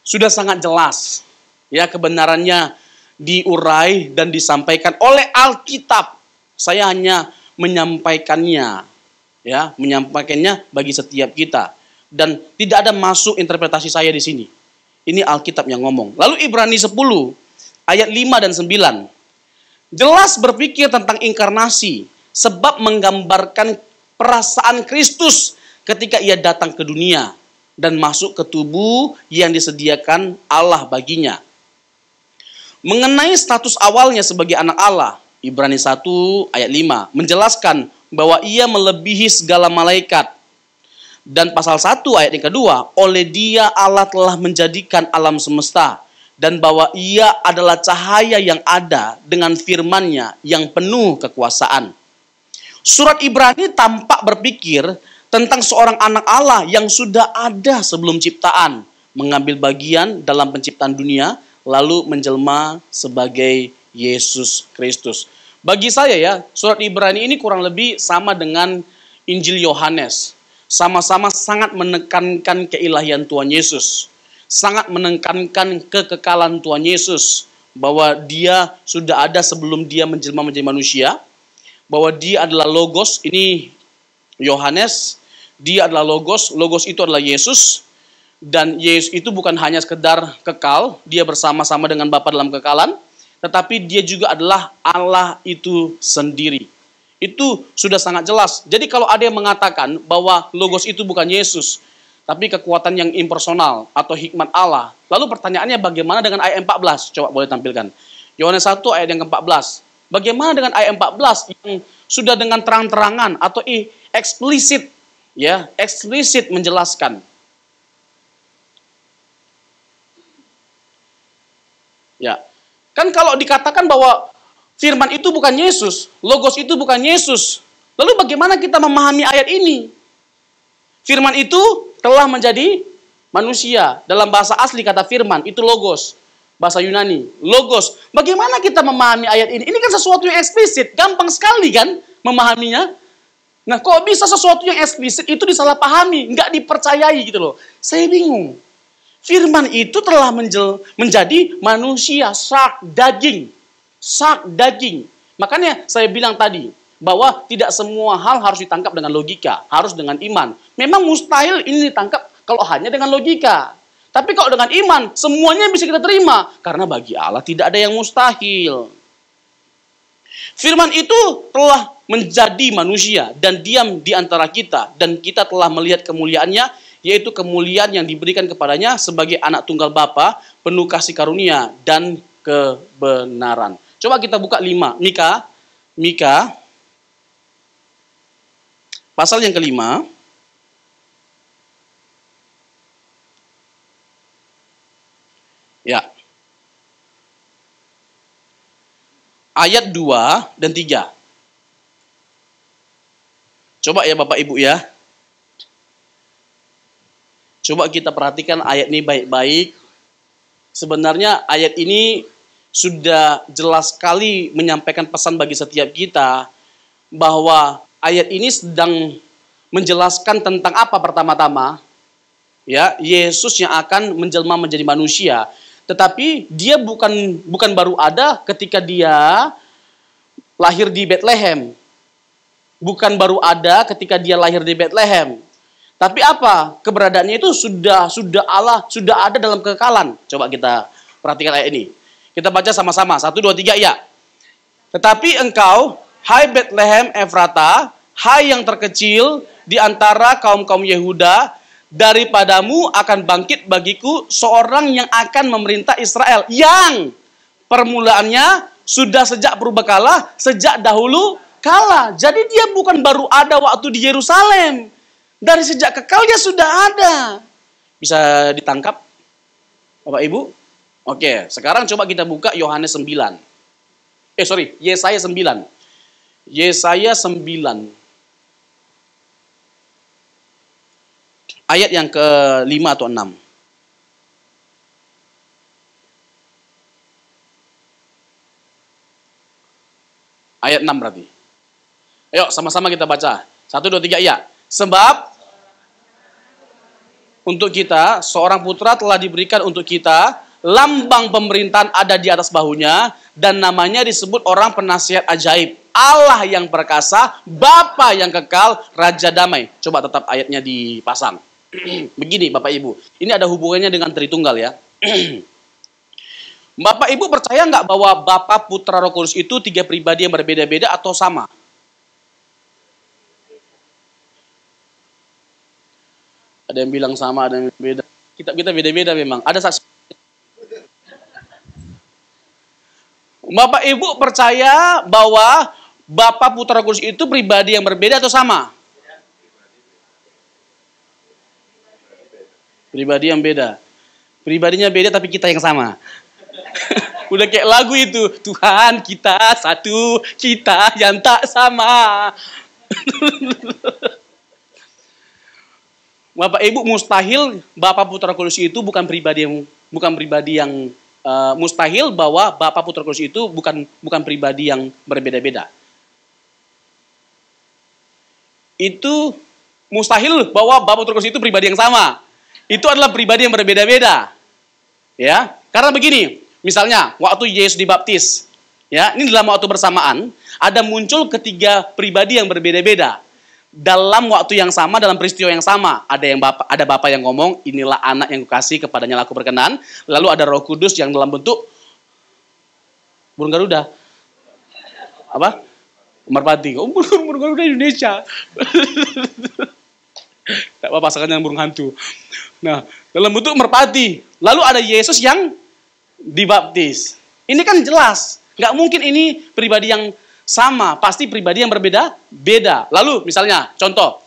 sudah sangat jelas. Ya, kebenarannya diurai dan disampaikan oleh Alkitab. Saya hanya menyampaikannya, ya, menyampaikannya bagi setiap kita dan tidak ada masuk interpretasi saya di sini. Ini Alkitab yang ngomong. Lalu Ibrani 10 ayat 5 dan 9 jelas berpikir tentang inkarnasi sebab menggambarkan perasaan Kristus ketika ia datang ke dunia dan masuk ke tubuh yang disediakan Allah baginya. Mengenai status awalnya sebagai anak Allah, Ibrani 1 ayat 5 menjelaskan bahwa ia melebihi segala malaikat. Dan pasal 1 ayat yang kedua, oleh dia Allah telah menjadikan alam semesta. Dan bahwa ia adalah cahaya yang ada dengan firman-Nya yang penuh kekuasaan. Surat Ibrani tampak berpikir tentang seorang anak Allah yang sudah ada sebelum ciptaan, mengambil bagian dalam penciptaan dunia, lalu menjelma sebagai Yesus Kristus. Bagi saya ya, surat Ibrani ini kurang lebih sama dengan Injil Yohanes. Sama-sama sangat menekankan keilahian Tuhan Yesus. Sangat menekankan kekekalan Tuhan Yesus. Bahwa dia sudah ada sebelum dia menjelma menjadi manusia. Bahwa dia adalah Logos, ini Yohanes, dia adalah Logos, Logos itu adalah Yesus, dan Yesus itu bukan hanya sekedar kekal, dia bersama-sama dengan Bapa dalam kekalan, tetapi dia juga adalah Allah itu sendiri. Itu sudah sangat jelas. Jadi kalau ada yang mengatakan bahwa Logos itu bukan Yesus, tapi kekuatan yang impersonal atau hikmat Allah. Lalu pertanyaannya bagaimana dengan ayat 14? Coba boleh tampilkan. Yohanes 1 ayat yang ke-14. Bagaimana dengan ayat 14 yang sudah dengan terang-terangan atau eksplisit, ya, eksplisit menjelaskan. Ya. Kan kalau dikatakan bahwa firman itu bukan Yesus, logos itu bukan Yesus. Lalu bagaimana kita memahami ayat ini? Firman itu telah menjadi manusia. Dalam bahasa asli kata firman itu logos. Bahasa Yunani, logos. Bagaimana kita memahami ayat ini? Ini kan sesuatu yang eksplisit, gampang sekali kan memahaminya. Nah, kok bisa sesuatu yang eksplisit itu disalahpahami, nggak dipercayai gitu loh. Saya bingung. Firman itu telah menjadi manusia, sak daging. Sak daging. Makanya saya bilang tadi, bahwa tidak semua hal harus ditangkap dengan logika, harus dengan iman. Memang mustahil ini ditangkap kalau hanya dengan logika. Tapi kalau dengan iman, semuanya bisa kita terima. Karena bagi Allah tidak ada yang mustahil. Firman itu telah menjadi manusia dan diam di antara kita. Dan kita telah melihat kemuliaannya, yaitu kemuliaan yang diberikan kepadanya sebagai anak tunggal Bapa, penuh kasih karunia dan kebenaran. Coba kita buka 5. Mika pasal yang ke-5. Ya. Ayat 2 dan 3. Coba ya Bapak Ibu ya. Coba kita perhatikan ayat ini baik-baik. Sebenarnya ayat ini sudah jelas sekali menyampaikan pesan bagi setiap kita bahwa ayat ini sedang menjelaskan tentang apa pertama-tama? Ya, Yesus yang akan menjelma menjadi manusia. Tetapi dia bukan baru ada ketika dia lahir di Bethlehem. Bukan baru ada ketika dia lahir di Bethlehem. Tapi apa? Keberadaannya itu sudah ada dalam kekekalan. Coba kita perhatikan ayat ini. Kita baca sama-sama. 1, 2, 3, ya. Tetapi engkau, hai Bethlehem Efrata, hai yang terkecil di antara kaum-kaum Yehuda, daripadamu akan bangkit bagiku seorang yang akan memerintah Israel, yang permulaannya sudah sejak purbakala, sejak dahulu kala. Jadi dia bukan baru ada waktu di Yerusalem. Dari sejak kekal dia sudah ada. Bisa ditangkap Bapak Ibu? Oke, sekarang coba kita buka Yohanes 9. Yesaya 9. Yesaya 9. Ayat yang ke-5 atau 6. Ayat 6 berarti. Ayo sama-sama kita baca. 1, 2, 3, ya. Sebab untuk kita, seorang putra telah diberikan untuk kita, lambang pemerintahan ada di atas bahunya, dan namanya disebut orang penasihat ajaib, Allah yang perkasa, Bapa yang kekal, Raja damai. Coba tetap ayatnya dipasang. Begini Bapak Ibu, ini ada hubungannya dengan Tritunggal ya. Bapak Ibu percaya nggak bahwa Bapa, Putra, Roh Kudus itu 3 pribadi yang berbeda-beda atau sama? Ada yang bilang sama, ada yang beda. Kita beda-beda memang. Ada saksi. Bapak Ibu percaya bahwa Bapa, Putra, Roh Kudus itu pribadi yang berbeda atau sama? Pribadi yang beda. Pribadinya beda tapi kita yang sama. Udah kayak lagu itu. Tuhan kita satu, kita yang tak sama. Bapak Ibu mustahil Bapa, Putra, Roh Kudus itu bukan pribadi yang mustahil bahwa Bapa, Putra, Roh Kudus itu bukan pribadi yang berbeda-beda. Itu mustahil bahwa Bapa, Putra, Roh Kudus itu pribadi yang sama. Itu adalah pribadi yang berbeda-beda. Ya, karena begini, misalnya waktu Yesus dibaptis, ya, ini dalam waktu bersamaan ada muncul 3 pribadi yang berbeda-beda. Dalam waktu yang sama, dalam peristiwa yang sama, ada Bapa yang ngomong, inilah anak yang kukasih, kepadanya aku berkenan. Lalu ada Roh Kudus yang dalam bentuk burung Garuda. Apa? Merpati. Oh, burung Garuda Indonesia. Tidak apa pasangannya burung hantu. Nah, dalam bentuk merpati. Lalu ada Yesus yang dibaptis. Ini kan jelas. Nggak mungkin ini pribadi yang sama. Pasti pribadi yang berbeda-beda. Lalu misalnya, contoh.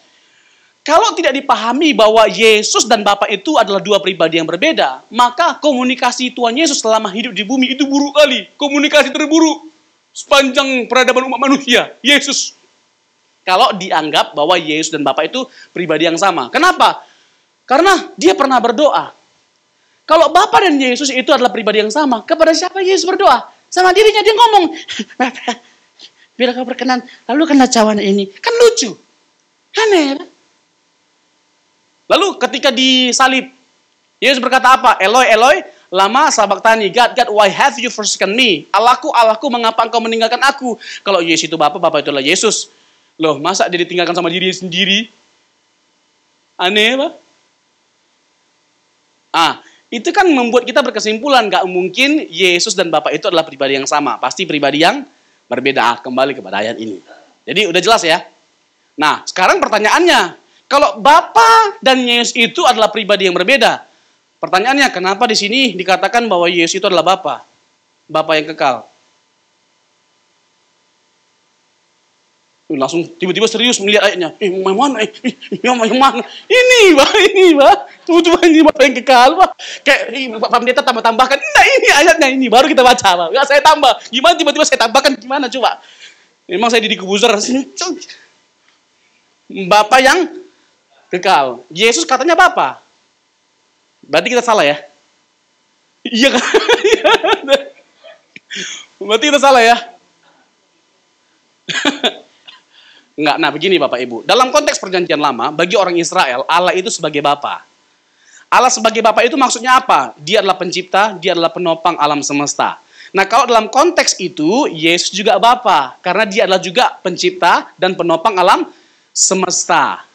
Kalau tidak dipahami bahwa Yesus dan Bapa itu adalah dua pribadi yang berbeda, maka komunikasi Tuhan Yesus selama hidup di bumi itu buruk kali. Komunikasi terburuk sepanjang peradaban umat manusia. Yesus. Kalau dianggap bahwa Yesus dan Bapa itu pribadi yang sama. Kenapa? Karena dia pernah berdoa. Kalau Bapa dan Yesus itu adalah pribadi yang sama, kepada siapa Yesus berdoa? Sama dirinya dia ngomong, bila kau berkenan, lalu kena cawan ini. Kan lucu. Aneh. Lalu ketika disalib, Yesus berkata apa? Eloi, Eloi, lama sabachthani. God, God, why have you forsaken me? Allahku, Allahku, mengapa engkau meninggalkan aku? Kalau Yesus itu Bapa, Bapa itu adalah Yesus. Loh, masa dia ditinggalkan sama diri sendiri? Aneh, Pak? Itu kan membuat kita berkesimpulan, gak mungkin Yesus dan Bapa itu adalah pribadi yang sama. Pasti pribadi yang berbeda. Kembali kepada ayat ini. Jadi udah jelas ya? Nah, sekarang pertanyaannya, kalau Bapa dan Yesus itu adalah pribadi yang berbeda, pertanyaannya kenapa di sini dikatakan bahwa Yesus itu adalah Bapa? Bapa yang kekal. Langsung tiba-tiba serius melihat ayatnya. Yang mana? Yang mana? Ini, Pak. Tuh, ini Bapa yang kekal, Pak. Kayak Pak Pendeta tambah-tambahkan. Nah, ini ayatnya ini. Baru kita baca, Pak. Ya, saya tambah. Gimana tiba-tiba saya tambahkan? Gimana coba? Memang saya didik Kebuzer. Bapa yang kekal. Yesus katanya Bapa. Berarti kita salah ya? Iya kan? Berarti kita salah ya? Enggak, nah begini Bapak Ibu. Dalam konteks perjanjian lama, bagi orang Israel, Allah itu sebagai Bapa. Allah sebagai Bapa itu maksudnya apa? Dia adalah pencipta, dia adalah penopang alam semesta. Nah kalau dalam konteks itu, Yesus juga Bapa. Karena dia adalah juga pencipta dan penopang alam semesta.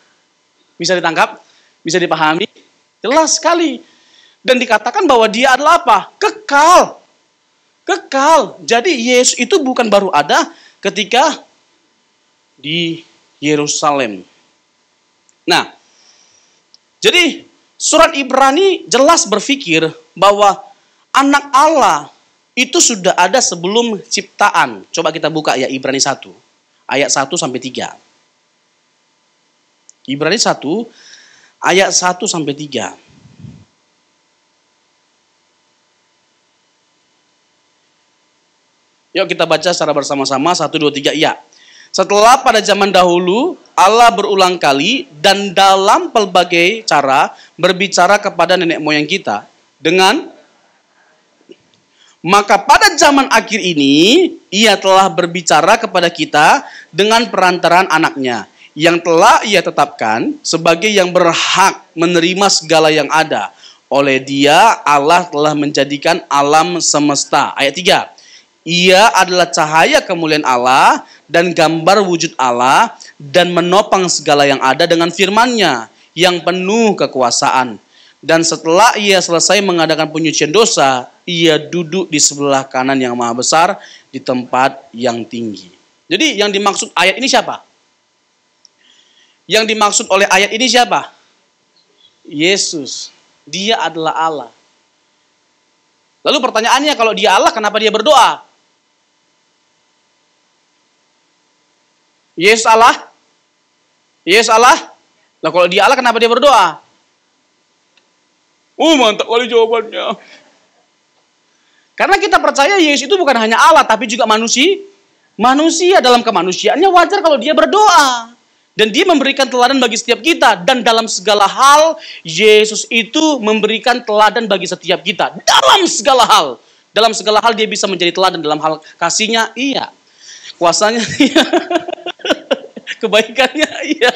Bisa ditangkap? Bisa dipahami? Jelas sekali. Dan dikatakan bahwa dia adalah apa? Kekal. Kekal. Jadi Yesus itu bukan baru ada ketika di Yerusalem. Nah, jadi surat Ibrani jelas berpikir bahwa anak Allah itu sudah ada sebelum ciptaan. Coba kita buka ya Ibrani 1, ayat 1 sampai 3. Ibrani 1, ayat 1 sampai 3. Yuk kita baca secara bersama-sama, 1, 2, 3, iya. Setelah pada zaman dahulu, Allah berulang kali dan dalam pelbagai cara berbicara kepada nenek moyang kita dengan maka pada zaman akhir ini, ia telah berbicara kepada kita dengan perantaraan anaknya, yang telah ia tetapkan sebagai yang berhak menerima segala yang ada. Oleh dia, Allah telah menjadikan alam semesta. Ayat 3. Ia adalah cahaya kemuliaan Allah dan gambar wujud Allah dan menopang segala yang ada dengan firman-Nya yang penuh kekuasaan. Dan setelah ia selesai mengadakan penyucian dosa, ia duduk di sebelah kanan yang maha besar di tempat yang tinggi. Jadi yang dimaksud ayat ini siapa? Yang dimaksud oleh ayat ini siapa? Yesus. Dia adalah Allah. Lalu pertanyaannya, kalau dia Allah, kenapa dia berdoa? Yesus Allah? Yesus Allah? Nah kalau dia Allah, kenapa dia berdoa? Mantap kali jawabannya. Karena kita percaya Yesus itu bukan hanya Allah, tapi juga manusia. Manusia dalam kemanusiaannya wajar kalau dia berdoa. Dan dia memberikan teladan bagi setiap kita. Dan dalam segala hal, Yesus itu memberikan teladan bagi setiap kita. Dalam segala hal. Dalam segala hal dia bisa menjadi teladan. Dalam hal kasihnya, iya. Kuasanya, iya. Kebaikannya, iya.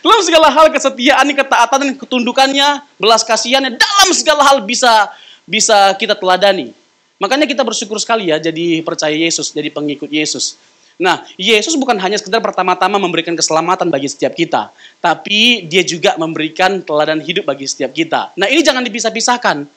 Dalam segala hal, kesetiaan, ketaatan, ketundukannya, belas kasihannya. Dalam segala hal bisa kita teladani. Makanya kita bersyukur sekali ya jadi percaya Yesus, jadi pengikut Yesus. Nah, Yesus bukan hanya sekedar pertama-tama memberikan keselamatan bagi setiap kita, tapi dia juga memberikan teladan hidup bagi setiap kita. Nah, ini jangan dipisah-pisahkan.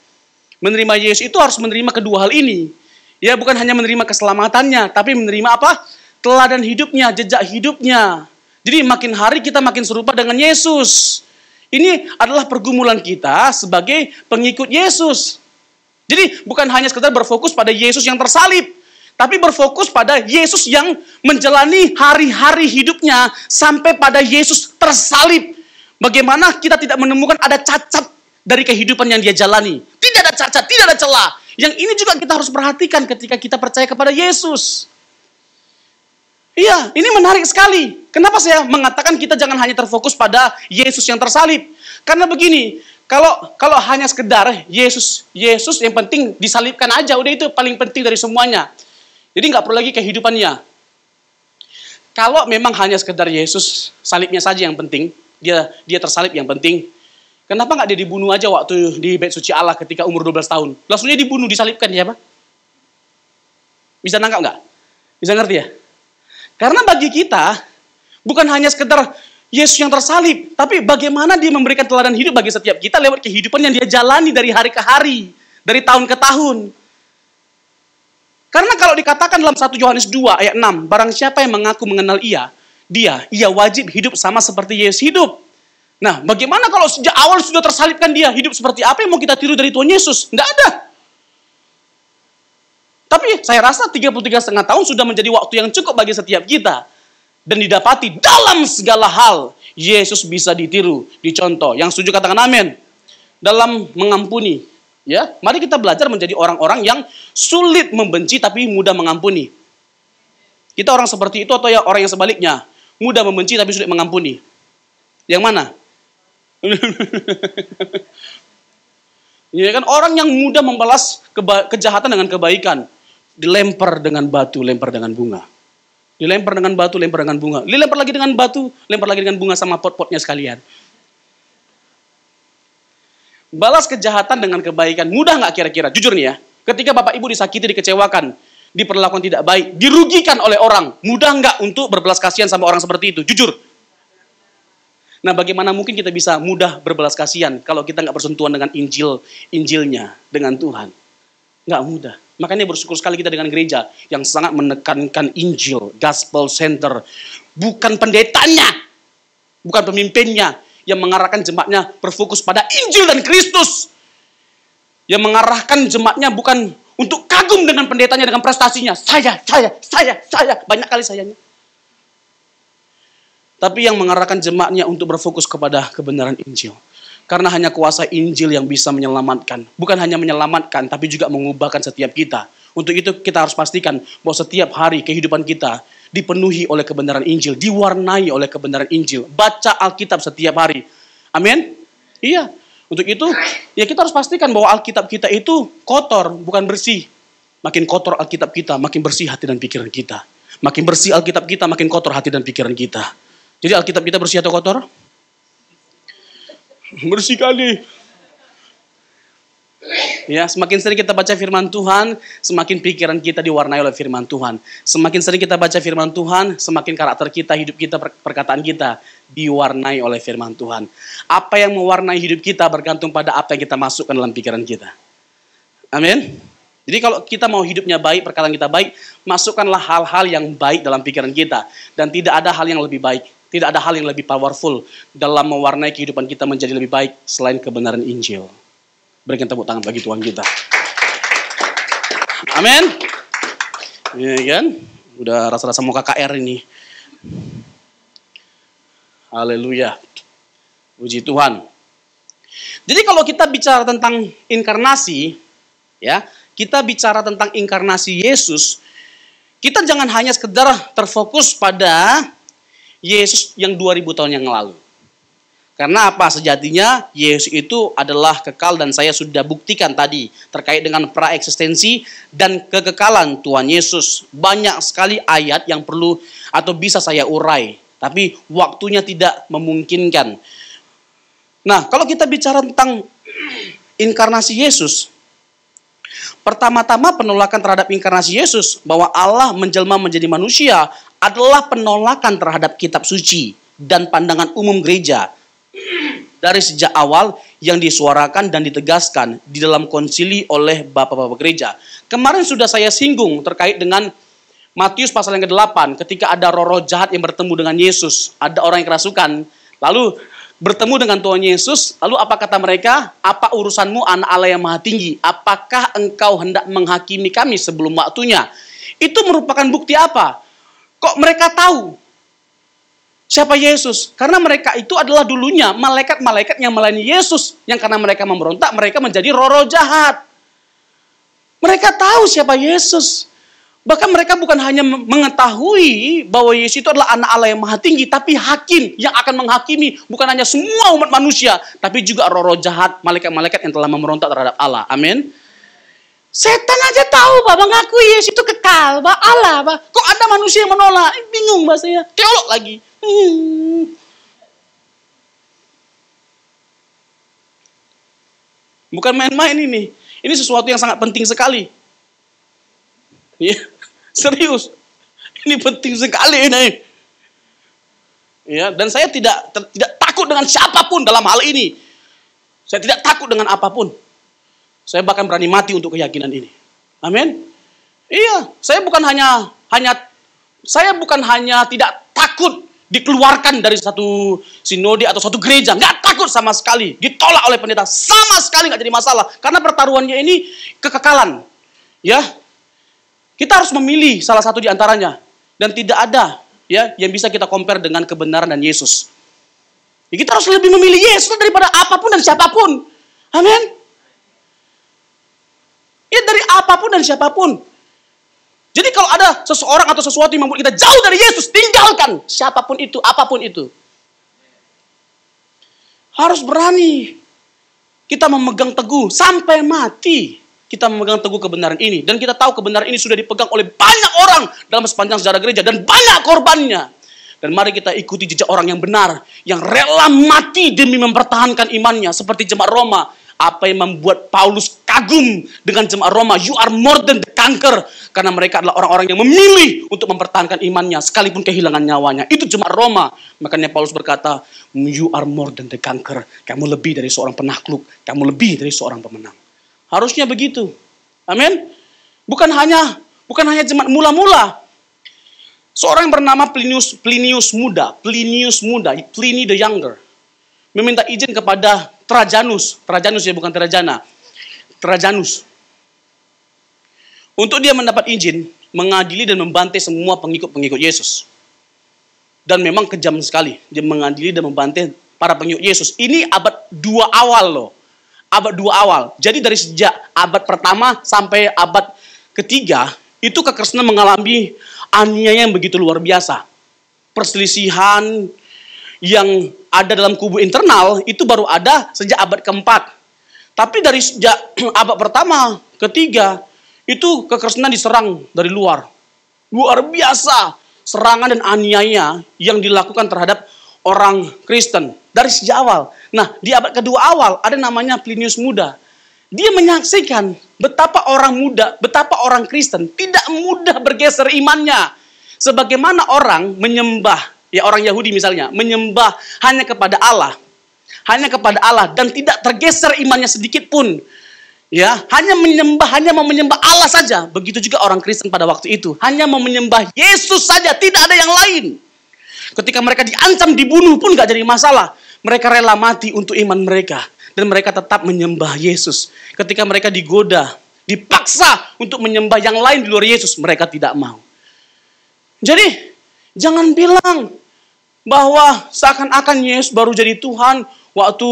Menerima Yesus itu harus menerima kedua hal ini. Ya, bukan hanya menerima keselamatannya, tapi menerima apa? Teladan hidupnya, jejak hidupnya. Jadi makin hari kita makin serupa dengan Yesus. Ini adalah pergumulan kita sebagai pengikut Yesus. Jadi bukan hanya sekedar berfokus pada Yesus yang tersalib, tapi berfokus pada Yesus yang menjalani hari-hari hidupnya sampai pada Yesus tersalib. Bagaimana kita tidak menemukan ada cacat dari kehidupan yang dia jalani. Tidak ada cacat, tidak ada celah. Yang ini juga kita harus perhatikan ketika kita percaya kepada Yesus. Iya, ini menarik sekali. Kenapa saya mengatakan kita jangan hanya terfokus pada Yesus yang tersalib? Karena begini, kalau hanya sekedar Yesus yang penting disalibkan aja, udah itu paling penting dari semuanya. Jadi nggak perlu lagi kehidupannya. Kalau memang hanya sekedar Yesus salibnya saja yang penting, dia tersalib yang penting. Kenapa nggak dia dibunuh aja waktu di Bait Suci Allah ketika umur 12 tahun? Langsung dia dibunuh, disalibkan ya Pak? Bisa nangkap nggak? Bisa ngerti ya? Karena bagi kita, bukan hanya sekedar Yesus yang tersalib, tapi bagaimana dia memberikan teladan hidup bagi setiap kita lewat kehidupan yang dia jalani dari hari ke hari, dari tahun ke tahun. Karena kalau dikatakan dalam 1 Yohanes 2 ayat 6, barang siapa yang mengaku mengenal ia wajib hidup sama seperti Yesus hidup. Nah, bagaimana kalau sejak awal sudah tersalibkan dia, hidup seperti apa yang mau kita tiru dari Tuhan Yesus? Nggak ada. Tapi saya rasa 33,5 tahun sudah menjadi waktu yang cukup bagi setiap kita. Dan didapati dalam segala hal, Yesus bisa ditiru, dicontoh. Yang setuju katakan amin. Dalam mengampuni. Ya, mari kita belajar menjadi orang-orang yang sulit membenci tapi mudah mengampuni. Kita orang seperti itu atau ya orang yang sebaliknya? Mudah membenci tapi sulit mengampuni. Yang mana? Ya kan, orang yang mudah membalas kejahatan dengan kebaikan. Dilempar dengan batu, lempar dengan bunga. Dilempar dengan batu, lempar dengan bunga. Dilempar lagi dengan batu, lempar lagi dengan bunga sama pot-potnya sekalian. Balas kejahatan dengan kebaikan. Mudah nggak kira-kira? Jujur nih ya. Ketika Bapak Ibu disakiti, dikecewakan, diperlakukan tidak baik, dirugikan oleh orang. Mudah nggak untuk berbelas kasihan sama orang seperti itu? Jujur. Nah, bagaimana mungkin kita bisa mudah berbelas kasihan kalau kita nggak bersentuhan dengan Injilnya, dengan Tuhan? Nggak mudah. Makanya bersyukur sekali kita dengan gereja yang sangat menekankan Injil, gospel center. Bukan pendetanya, bukan pemimpinnya, yang mengarahkan jemaatnya berfokus pada Injil dan Kristus. Yang mengarahkan jemaatnya bukan untuk kagum dengan pendetanya, dengan prestasinya. Saya. Banyak kali sayanya. Tapi yang mengarahkan jemaatnya untuk berfokus kepada kebenaran Injil. Karena hanya kuasa Injil yang bisa menyelamatkan. Bukan hanya menyelamatkan, tapi juga mengubahkan setiap kita. Untuk itu kita harus pastikan bahwa setiap hari kehidupan kita dipenuhi oleh kebenaran Injil. Diwarnai oleh kebenaran Injil. Baca Alkitab setiap hari. Amin? Iya. Untuk itu, ya kita harus pastikan bahwa Alkitab kita itu kotor, bukan bersih. Makin kotor Alkitab kita, makin bersih hati dan pikiran kita. Makin bersih Alkitab kita, makin kotor hati dan pikiran kita. Jadi Alkitab kita bersih atau kotor? Bersih kali. Ya, semakin sering kita baca firman Tuhan, semakin pikiran kita diwarnai oleh firman Tuhan. Semakin sering kita baca firman Tuhan, semakin karakter kita, hidup kita, perkataan kita diwarnai oleh firman Tuhan. Apa yang mewarnai hidup kita bergantung pada apa yang kita masukkan dalam pikiran kita. Amin. Jadi kalau kita mau hidupnya baik, perkataan kita baik, masukkanlah hal-hal yang baik dalam pikiran kita. Dan tidak ada hal yang lebih baik. Tidak ada hal yang lebih powerful dalam mewarnai kehidupan kita menjadi lebih baik selain kebenaran Injil. Berikan tepuk tangan bagi Tuhan kita. Amin. Ya kan? Udah rasa-rasa mau KKR ini. Haleluya. Puji Tuhan. Jadi kalau kita bicara tentang inkarnasi, ya, kita bicara tentang inkarnasi Yesus, kita jangan hanya sekedar terfokus pada Yesus yang 2000 tahun yang lalu. Karena apa? Sejatinya Yesus itu adalah kekal dan saya sudah buktikan tadi terkait dengan praeksistensi dan kekekalan Tuhan Yesus. Banyak sekali ayat yang perlu atau bisa saya urai, tapi waktunya tidak memungkinkan. Nah, kalau kita bicara tentang inkarnasi Yesus, pertama-tama penolakan terhadap inkarnasi Yesus bahwa Allah menjelma menjadi manusia adalah penolakan terhadap kitab suci dan pandangan umum gereja dari sejak awal yang disuarakan dan ditegaskan di dalam konsili oleh bapak-bapak gereja. Kemarin sudah saya singgung terkait dengan Matius pasal yang ke-8, ketika ada roh-roh jahat yang bertemu dengan Yesus, ada orang yang kerasukan, lalu bertemu dengan Tuhan Yesus, lalu apa kata mereka? Apa urusanmu anak Allah yang maha tinggi? Apakah engkau hendak menghakimi kami sebelum waktunya? Itu merupakan bukti apa? Kok mereka tahu siapa Yesus? Karena mereka itu adalah dulunya malaikat-malaikat yang melayani Yesus, yang karena mereka memberontak, mereka menjadi roh-roh jahat. Mereka tahu siapa Yesus. Bahkan mereka bukan hanya mengetahui bahwa Yesus itu adalah anak Allah yang maha tinggi, tapi hakim yang akan menghakimi bukan hanya semua umat manusia, tapi juga roh-roh jahat, malaikat-malaikat yang telah memberontak terhadap Allah. Amin. Setan aja tahu, Pak, mengaku Yesus itu kekal, Pak, Allah, Pak. Kok ada manusia yang menolak? Bingung bahasanya. Teolog lagi. Bukan main-main ini. Ini sesuatu yang sangat penting sekali. Ya, serius. Ini penting sekali ini. Ya, dan saya tidak takut dengan siapapun dalam hal ini. Saya tidak takut dengan apapun. Saya bahkan berani mati untuk keyakinan ini. Amin. Iya, saya bukan hanya tidak takut dikeluarkan dari satu sinode atau satu gereja. Nggak takut sama sekali. Ditolak oleh pendeta. Sama sekali nggak jadi masalah. Karena pertaruhannya ini kekekalan. Ya, kita harus memilih salah satu di antaranya. Dan tidak ada ya yang bisa kita compare dengan kebenaran dan Yesus. Ya, kita harus lebih memilih Yesus daripada apapun dan siapapun. Amin. Ya, dari apapun dan siapapun. Jadi kalau ada seseorang atau sesuatu yang membuat kita jauh dari Yesus, tinggalkan siapapun itu, apapun itu. Harus berani. Kita memegang teguh sampai mati. Kita memegang teguh kebenaran ini. Dan kita tahu kebenaran ini sudah dipegang oleh banyak orang dalam sepanjang sejarah gereja. Dan banyak korbannya. Dan mari kita ikuti jejak orang yang benar. Yang rela mati demi mempertahankan imannya. Seperti jemaat Roma. Apa yang membuat Paulus kagum dengan jemaat Roma. You are more than the canker. Karena mereka adalah orang-orang yang memilih untuk mempertahankan imannya. Sekalipun kehilangan nyawanya. Itu jemaat Roma. Makanya Paulus berkata, you are more than the canker. Kamu lebih dari seorang penakluk. Kamu lebih dari seorang pemenang. Harusnya begitu. Amin. Bukan hanya jemaat mula-mula. Seorang yang bernama Plinius Muda, Pliny the Younger, meminta izin kepada Trajanus ya, bukan Trajana. Trajanus. Untuk dia mendapat izin mengadili dan membantai semua pengikut-pengikut Yesus. Dan memang kejam sekali dia mengadili dan membantai para pengikut Yesus. Ini abad 2 awal loh. Abad 2 awal. Jadi dari sejak abad pertama sampai abad ketiga, itu kekristenan mengalami aniaya yang begitu luar biasa. Perselisihan yang ada dalam kubu internal itu baru ada sejak abad keempat. Tapi dari sejak abad pertama, ketiga, itu kekristenan diserang dari luar. Luar biasa serangan dan aniaya yang dilakukan terhadap orang Kristen dari sejak awal. Nah, di abad kedua awal ada namanya Plinius Muda. Dia menyaksikan betapa orang Kristen tidak mudah bergeser imannya. Sebagaimana orang menyembah, ya orang Yahudi misalnya, menyembah hanya kepada Allah dan tidak tergeser imannya sedikit pun. Ya, hanya mau menyembah Allah saja. Begitu juga orang Kristen pada waktu itu, hanya mau menyembah Yesus saja, tidak ada yang lain. Ketika mereka diancam dibunuh pun gak jadi masalah. Mereka rela mati untuk iman mereka. Dan mereka tetap menyembah Yesus. Ketika mereka digoda, dipaksa untuk menyembah yang lain di luar Yesus, mereka tidak mau. Jadi, jangan bilang bahwa seakan-akan Yesus baru jadi Tuhan waktu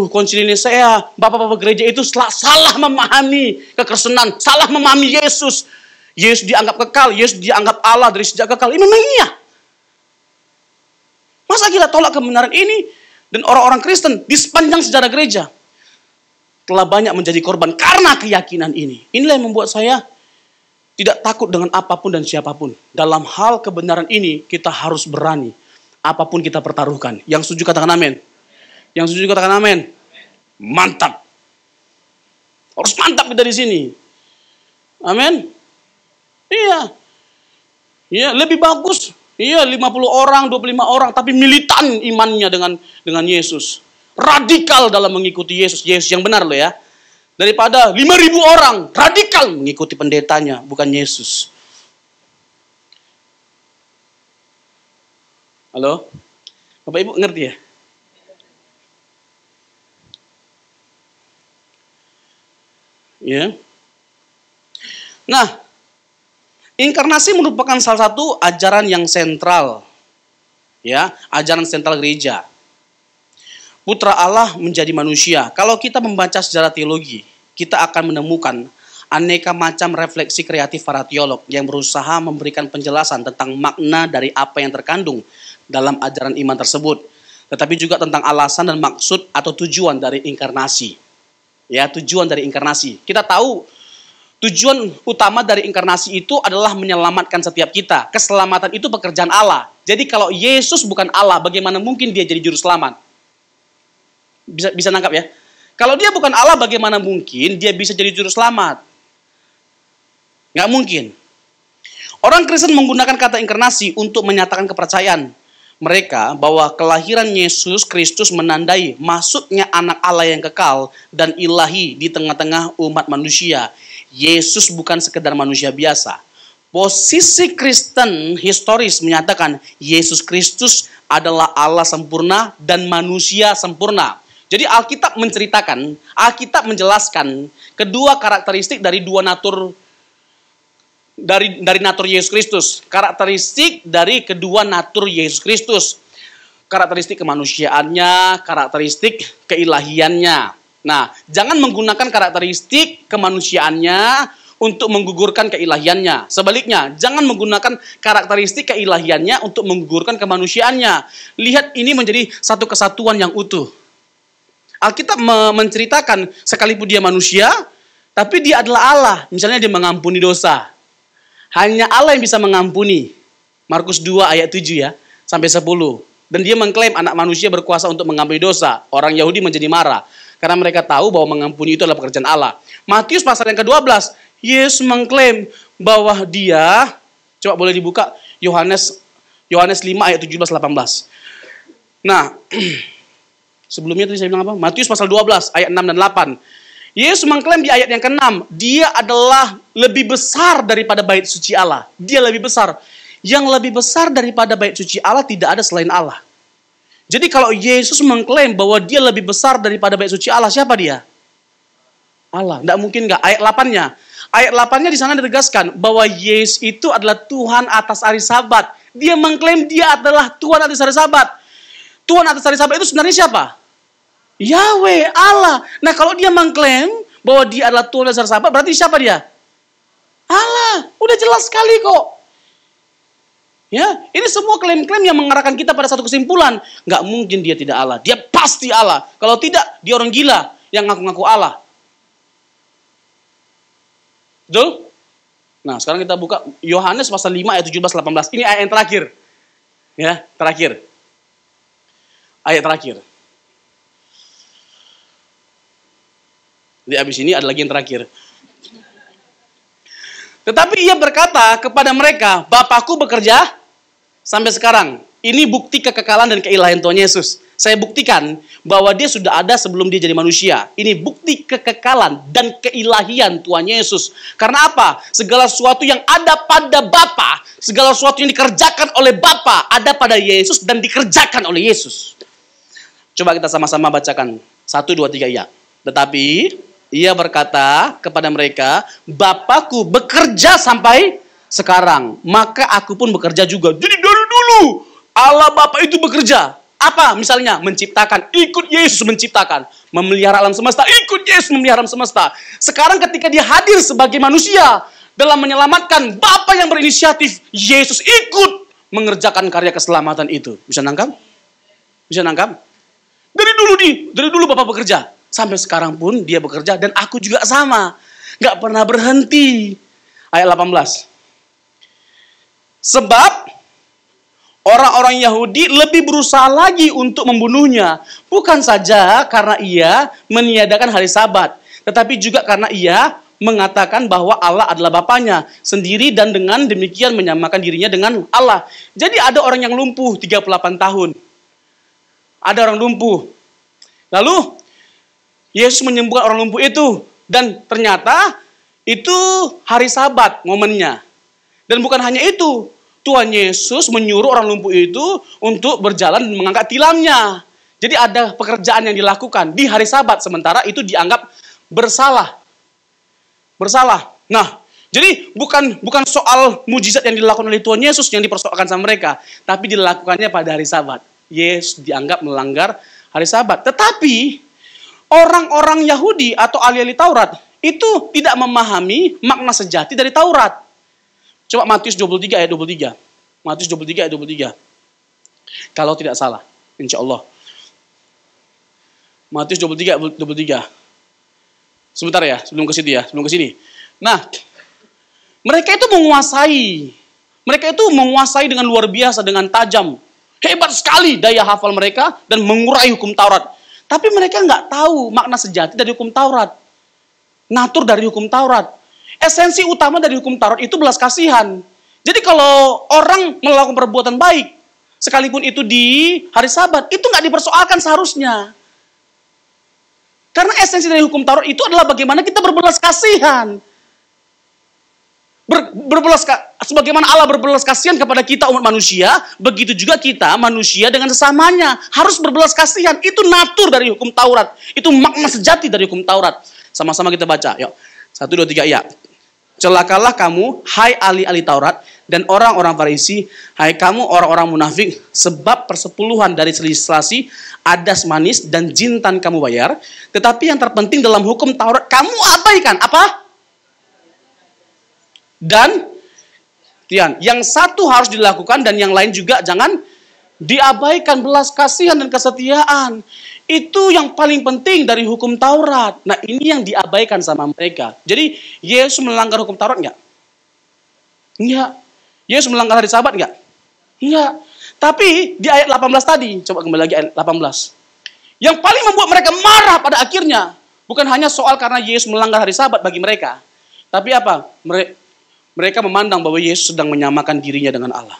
konsili Nisea, bapak-bapak gereja itu salah memahami kekristenan, salah memahami Yesus. Yesus dianggap kekal, Yesus dianggap Allah dari sejak kekal. Ini memang iya. Masa kita tolak kebenaran ini? Dan orang-orang Kristen di sepanjang sejarah gereja telah banyak menjadi korban karena keyakinan ini. Inilah yang membuat saya tidak takut dengan apapun dan siapapun. Dalam hal kebenaran ini kita harus berani. Apapun kita pertaruhkan. Yang setuju katakan amin. Yang setuju katakan amin. Mantap. Harus mantap kita di sini. Amin. Iya. Iya, lebih bagus. Iya, 50 orang, 25 orang, tapi militan imannya dengan Yesus. Radikal dalam mengikuti Yesus. Yesus yang benar loh ya. Daripada 5.000 orang radikal mengikuti pendetanya, bukan Yesus. Halo? Bapak Ibu ngerti ya? Ya. Nah, inkarnasi merupakan salah satu ajaran yang sentral. Ya, ajaran sentral gereja. Putra Allah menjadi manusia. Kalau kita membaca sejarah teologi, kita akan menemukan aneka macam refleksi kreatif para teolog yang berusaha memberikan penjelasan tentang makna dari apa yang terkandung dalam ajaran iman tersebut. Tetapi juga tentang alasan dan maksud atau tujuan dari inkarnasi. Ya, tujuan dari inkarnasi. Kita tahu tujuan utama dari inkarnasi itu adalah menyelamatkan setiap kita. Keselamatan itu pekerjaan Allah. Jadi kalau Yesus bukan Allah, bagaimana mungkin dia jadi juru selamat? Bisa nangkap ya? Kalau dia bukan Allah, bagaimana mungkin dia bisa jadi juru selamat? Nggak mungkin. Orang Kristen menggunakan kata inkarnasi untuk menyatakan kepercayaan mereka bahwa kelahiran Yesus Kristus menandai masuknya anak Allah yang kekal dan ilahi di tengah-tengah umat manusia. Yesus bukan sekedar manusia biasa. Posisi Kristen historis menyatakan Yesus Kristus adalah Allah sempurna dan manusia sempurna. Jadi Alkitab menceritakan, Alkitab menjelaskan kedua karakteristik dari dua natur dari natur Yesus Kristus. Karakteristik dari kedua natur Yesus Kristus. Karakteristik kemanusiaannya, karakteristik keilahiannya. Nah, jangan menggunakan karakteristik kemanusiaannya untuk menggugurkan keilahiannya. Sebaliknya, jangan menggunakan karakteristik keilahiannya untuk menggugurkan kemanusiaannya. Lihat ini menjadi satu kesatuan yang utuh. Alkitab menceritakan sekalipun dia manusia, tapi dia adalah Allah. Misalnya dia mengampuni dosa. Hanya Allah yang bisa mengampuni. Markus 2 ayat 7 ya, sampai 10. Dan dia mengklaim anak manusia berkuasa untuk mengampuni dosa. Orang Yahudi menjadi marah. Karena mereka tahu bahwa mengampuni itu adalah pekerjaan Allah. Matius pasal yang ke-12. Yesus mengklaim bahwa dia, coba boleh dibuka, Yohanes 5 ayat 17-18. Nah, sebelumnya tadi saya bilang apa? Matius pasal 12 ayat 6 dan 8. Yesus mengklaim di ayat yang ke-6, dia adalah lebih besar daripada bait suci Allah. Dia lebih besar. Yang lebih besar daripada bait suci Allah tidak ada selain Allah. Jadi kalau Yesus mengklaim bahwa dia lebih besar daripada bait suci Allah, siapa dia? Allah. Tidak mungkin nggak. Ayat 8-nya. Ayat 8-nya di sana ditegaskan bahwa Yesus itu adalah Tuhan atas hari Sabat. Dia mengklaim dia adalah Tuhan atas hari Sabat. Tuhan atas hari Sabat itu sebenarnya siapa? Yahweh, Allah. Nah kalau dia mengklaim bahwa dia adalah Tuhan atas hari Sabat, berarti siapa dia? Allah. Udah jelas sekali kok. Ya, ini semua klaim-klaim yang mengarahkan kita pada satu kesimpulan. Nggak mungkin dia tidak Allah. Dia pasti Allah. Kalau tidak, dia orang gila yang ngaku-ngaku Allah. Betul? Nah, sekarang kita buka Yohanes pasal 5 ayat 17-18. Ini ayat yang terakhir. Ya, terakhir. Ayat terakhir. Di habis ini ada lagi yang terakhir. Tetapi ia berkata kepada mereka, Bapakku bekerja sampai sekarang. Ini bukti kekekalan dan keilahian Tuhan Yesus. Saya buktikan bahwa dia sudah ada sebelum dia jadi manusia. Ini bukti kekekalan dan keilahian Tuhan Yesus. Karena apa? Segala sesuatu yang ada pada Bapa, segala sesuatu yang dikerjakan oleh Bapa ada pada Yesus dan dikerjakan oleh Yesus. Coba kita sama-sama bacakan. 1, 2, 3, ya. Tetapi ia berkata kepada mereka, Bapakku bekerja sampai sekarang, maka aku pun bekerja juga. Jadi dari dulu Allah Bapa itu bekerja. Apa misalnya? Menciptakan, ikut Yesus menciptakan. Memelihara alam semesta, ikut Yesus memelihara alam semesta. Sekarang ketika dia hadir sebagai manusia dalam menyelamatkan, Bapa yang berinisiatif, Yesus ikut mengerjakan karya keselamatan itu. Bisa nangkap? Bisa nangkap? Dari dulu Bapa bekerja. Sampai sekarang pun dia bekerja dan aku juga sama. Gak pernah berhenti. Ayat 18. Sebab orang-orang Yahudi lebih berusaha lagi untuk membunuhnya. Bukan saja karena ia meniadakan hari Sabat, tetapi juga karena ia mengatakan bahwa Allah adalah Bapanya sendiri dan dengan demikian menyamakan dirinya dengan Allah. Jadi ada orang yang lumpuh 38 tahun. Ada orang lumpuh. Lalu Yesus menyembuhkan orang lumpuh itu. Dan ternyata itu hari Sabat momennya. Dan bukan hanya itu, Tuhan Yesus menyuruh orang lumpuh itu untuk berjalan dan mengangkat tilangnya. Jadi ada pekerjaan yang dilakukan di hari Sabat, sementara itu dianggap bersalah. Bersalah. Nah, jadi bukan soal mujizat yang dilakukan oleh Tuhan Yesus yang dipersoalkan sama mereka, tapi dilakukannya pada hari Sabat. Yesus dianggap melanggar hari Sabat. Tetapi orang-orang Yahudi atau ahli-ahli Taurat itu tidak memahami makna sejati dari Taurat. Coba Matius 23 ayat 23. Matius 23 ayat 23. Kalau tidak salah, insya Allah. Matius 23 ayat 23. Sebentar ya, sebelum ke situ ya, sebelum ke sini. Nah, mereka itu menguasai. Mereka itu menguasai dengan luar biasa, dengan tajam. Hebat sekali daya hafal mereka dan mengurai hukum Taurat. Tapi mereka nggak tahu makna sejati dari hukum Taurat. Natur dari hukum Taurat. Esensi utama dari hukum Taurat itu belas kasihan. Jadi kalau orang melakukan perbuatan baik, sekalipun itu di hari Sabat, itu nggak dipersoalkan seharusnya. Karena esensi dari hukum Taurat itu adalah bagaimana kita berbelas kasihan. Sebagaimana Allah berbelas kasihan kepada kita umat manusia, begitu juga kita manusia dengan sesamanya harus berbelas kasihan. Itu natur dari hukum Taurat. Itu makna sejati dari hukum Taurat. Sama-sama kita baca. Yuk. 1, 2, 3, ya. Celakalah kamu, hai ahli-ahli Taurat, dan orang-orang Farisi, hai kamu orang-orang munafik, sebab persepuluhan dari selisih adas manis dan jintan kamu bayar, tetapi yang terpenting dalam hukum Taurat kamu abaikan. Apa? Dan yang satu harus dilakukan dan yang lain juga jangan diabaikan, belas kasihan dan kesetiaan. Itu yang paling penting dari hukum Taurat. Nah, ini yang diabaikan sama mereka. Jadi, Yesus melanggar hukum Taurat enggak? Enggak. Yesus melanggar hari Sabat enggak? Enggak. Tapi di ayat 18 tadi, coba kembali lagi ayat 18. Yang paling membuat mereka marah pada akhirnya bukan hanya soal karena Yesus melanggar hari Sabat bagi mereka, tapi apa? Mereka memandang bahwa Yesus sedang menyamakan dirinya dengan Allah.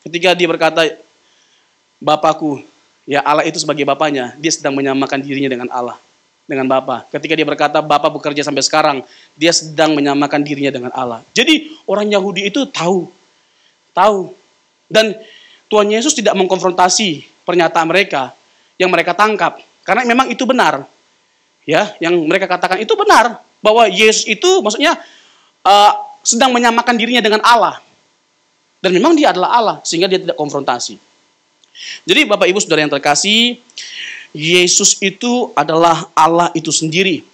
Ketika dia berkata, Bapakku, ya Allah itu sebagai Bapaknya, dia sedang menyamakan dirinya dengan Allah, dengan Bapa. Ketika dia berkata, Bapa bekerja sampai sekarang, dia sedang menyamakan dirinya dengan Allah. Jadi orang Yahudi itu tahu. Dan Tuhan Yesus tidak mengkonfrontasi pernyataan mereka yang mereka tangkap. Karena memang itu benar. Ya, yang mereka katakan itu benar. Bahwa Yesus itu maksudnya sedang menyamakan dirinya dengan Allah. Dan memang dia adalah Allah, sehingga dia tidak konfrontasi. Jadi Bapak Ibu Saudara yang terkasih, Yesus itu adalah Allah itu sendiri.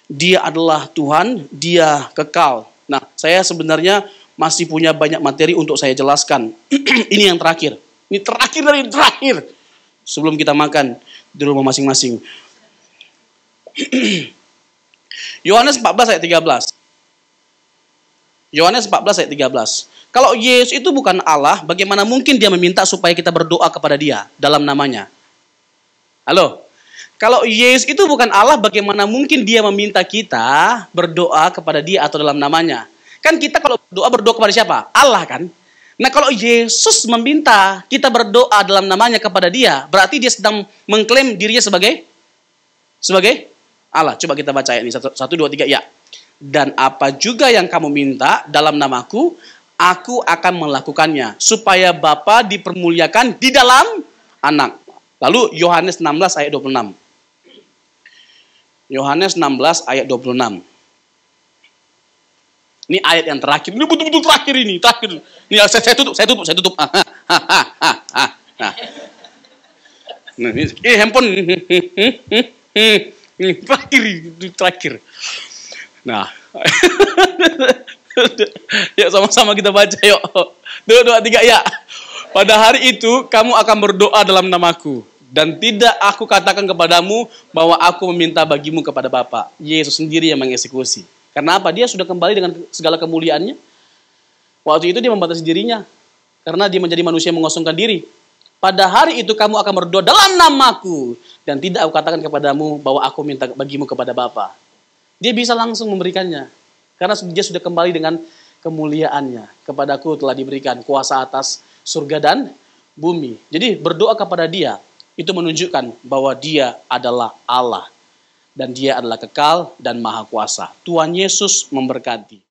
Dia adalah Tuhan, dia kekal. Nah, saya sebenarnya masih punya banyak materi untuk saya jelaskan. Ini yang terakhir. Ini terakhir dari terakhir. Sebelum kita makan di rumah masing-masing. Yohanes 14 ayat 13. Yohanes 14 ayat 13. Kalau Yesus itu bukan Allah, bagaimana mungkin dia meminta supaya kita berdoa kepada dia dalam namanya? Halo? Kalau Yesus itu bukan Allah, bagaimana mungkin dia meminta kita berdoa kepada dia atau dalam namanya? Kan kita kalau berdoa kepada siapa? Allah kan? Nah kalau Yesus meminta kita berdoa dalam namanya kepada dia, berarti dia sedang mengklaim dirinya sebagai Allah. Coba kita baca ayat ini. 1, 2, 3, ya. Dan apa juga yang kamu minta dalam namaku, aku akan melakukannya, supaya Bapa dipermuliakan di dalam anak. Lalu Yohanes 16 ayat 26. Yohanes 16 ayat 26. Ini ayat yang terakhir. Ini betul-betul terakhir ini. Terakhir. Ini saya tutup. Nah, ini handphone. Terakhir. Nah. Ya sama-sama kita baca yuk. 2, 3 ya. Pada hari itu kamu akan berdoa dalam namaku. Dan tidak aku katakan kepadamu bahwa aku meminta bagimu kepada Bapa. Yesus sendiri yang mengeksekusi. Karena apa? Dia sudah kembali dengan segala kemuliaannya. Waktu itu dia membatasi dirinya. Karena dia menjadi manusia yang mengosongkan diri. Pada hari itu kamu akan berdoa dalam namaku. Dan tidak aku katakan kepadamu bahwa aku minta bagimu kepada Bapa. Dia bisa langsung memberikannya. Karena dia sudah kembali dengan kemuliaannya. Kepadaku telah diberikan kuasa atas surga dan bumi. Jadi berdoa kepada dia. Itu menunjukkan bahwa dia adalah Allah. Dan dia adalah kekal dan maha kuasa. Tuhan Yesus memberkati.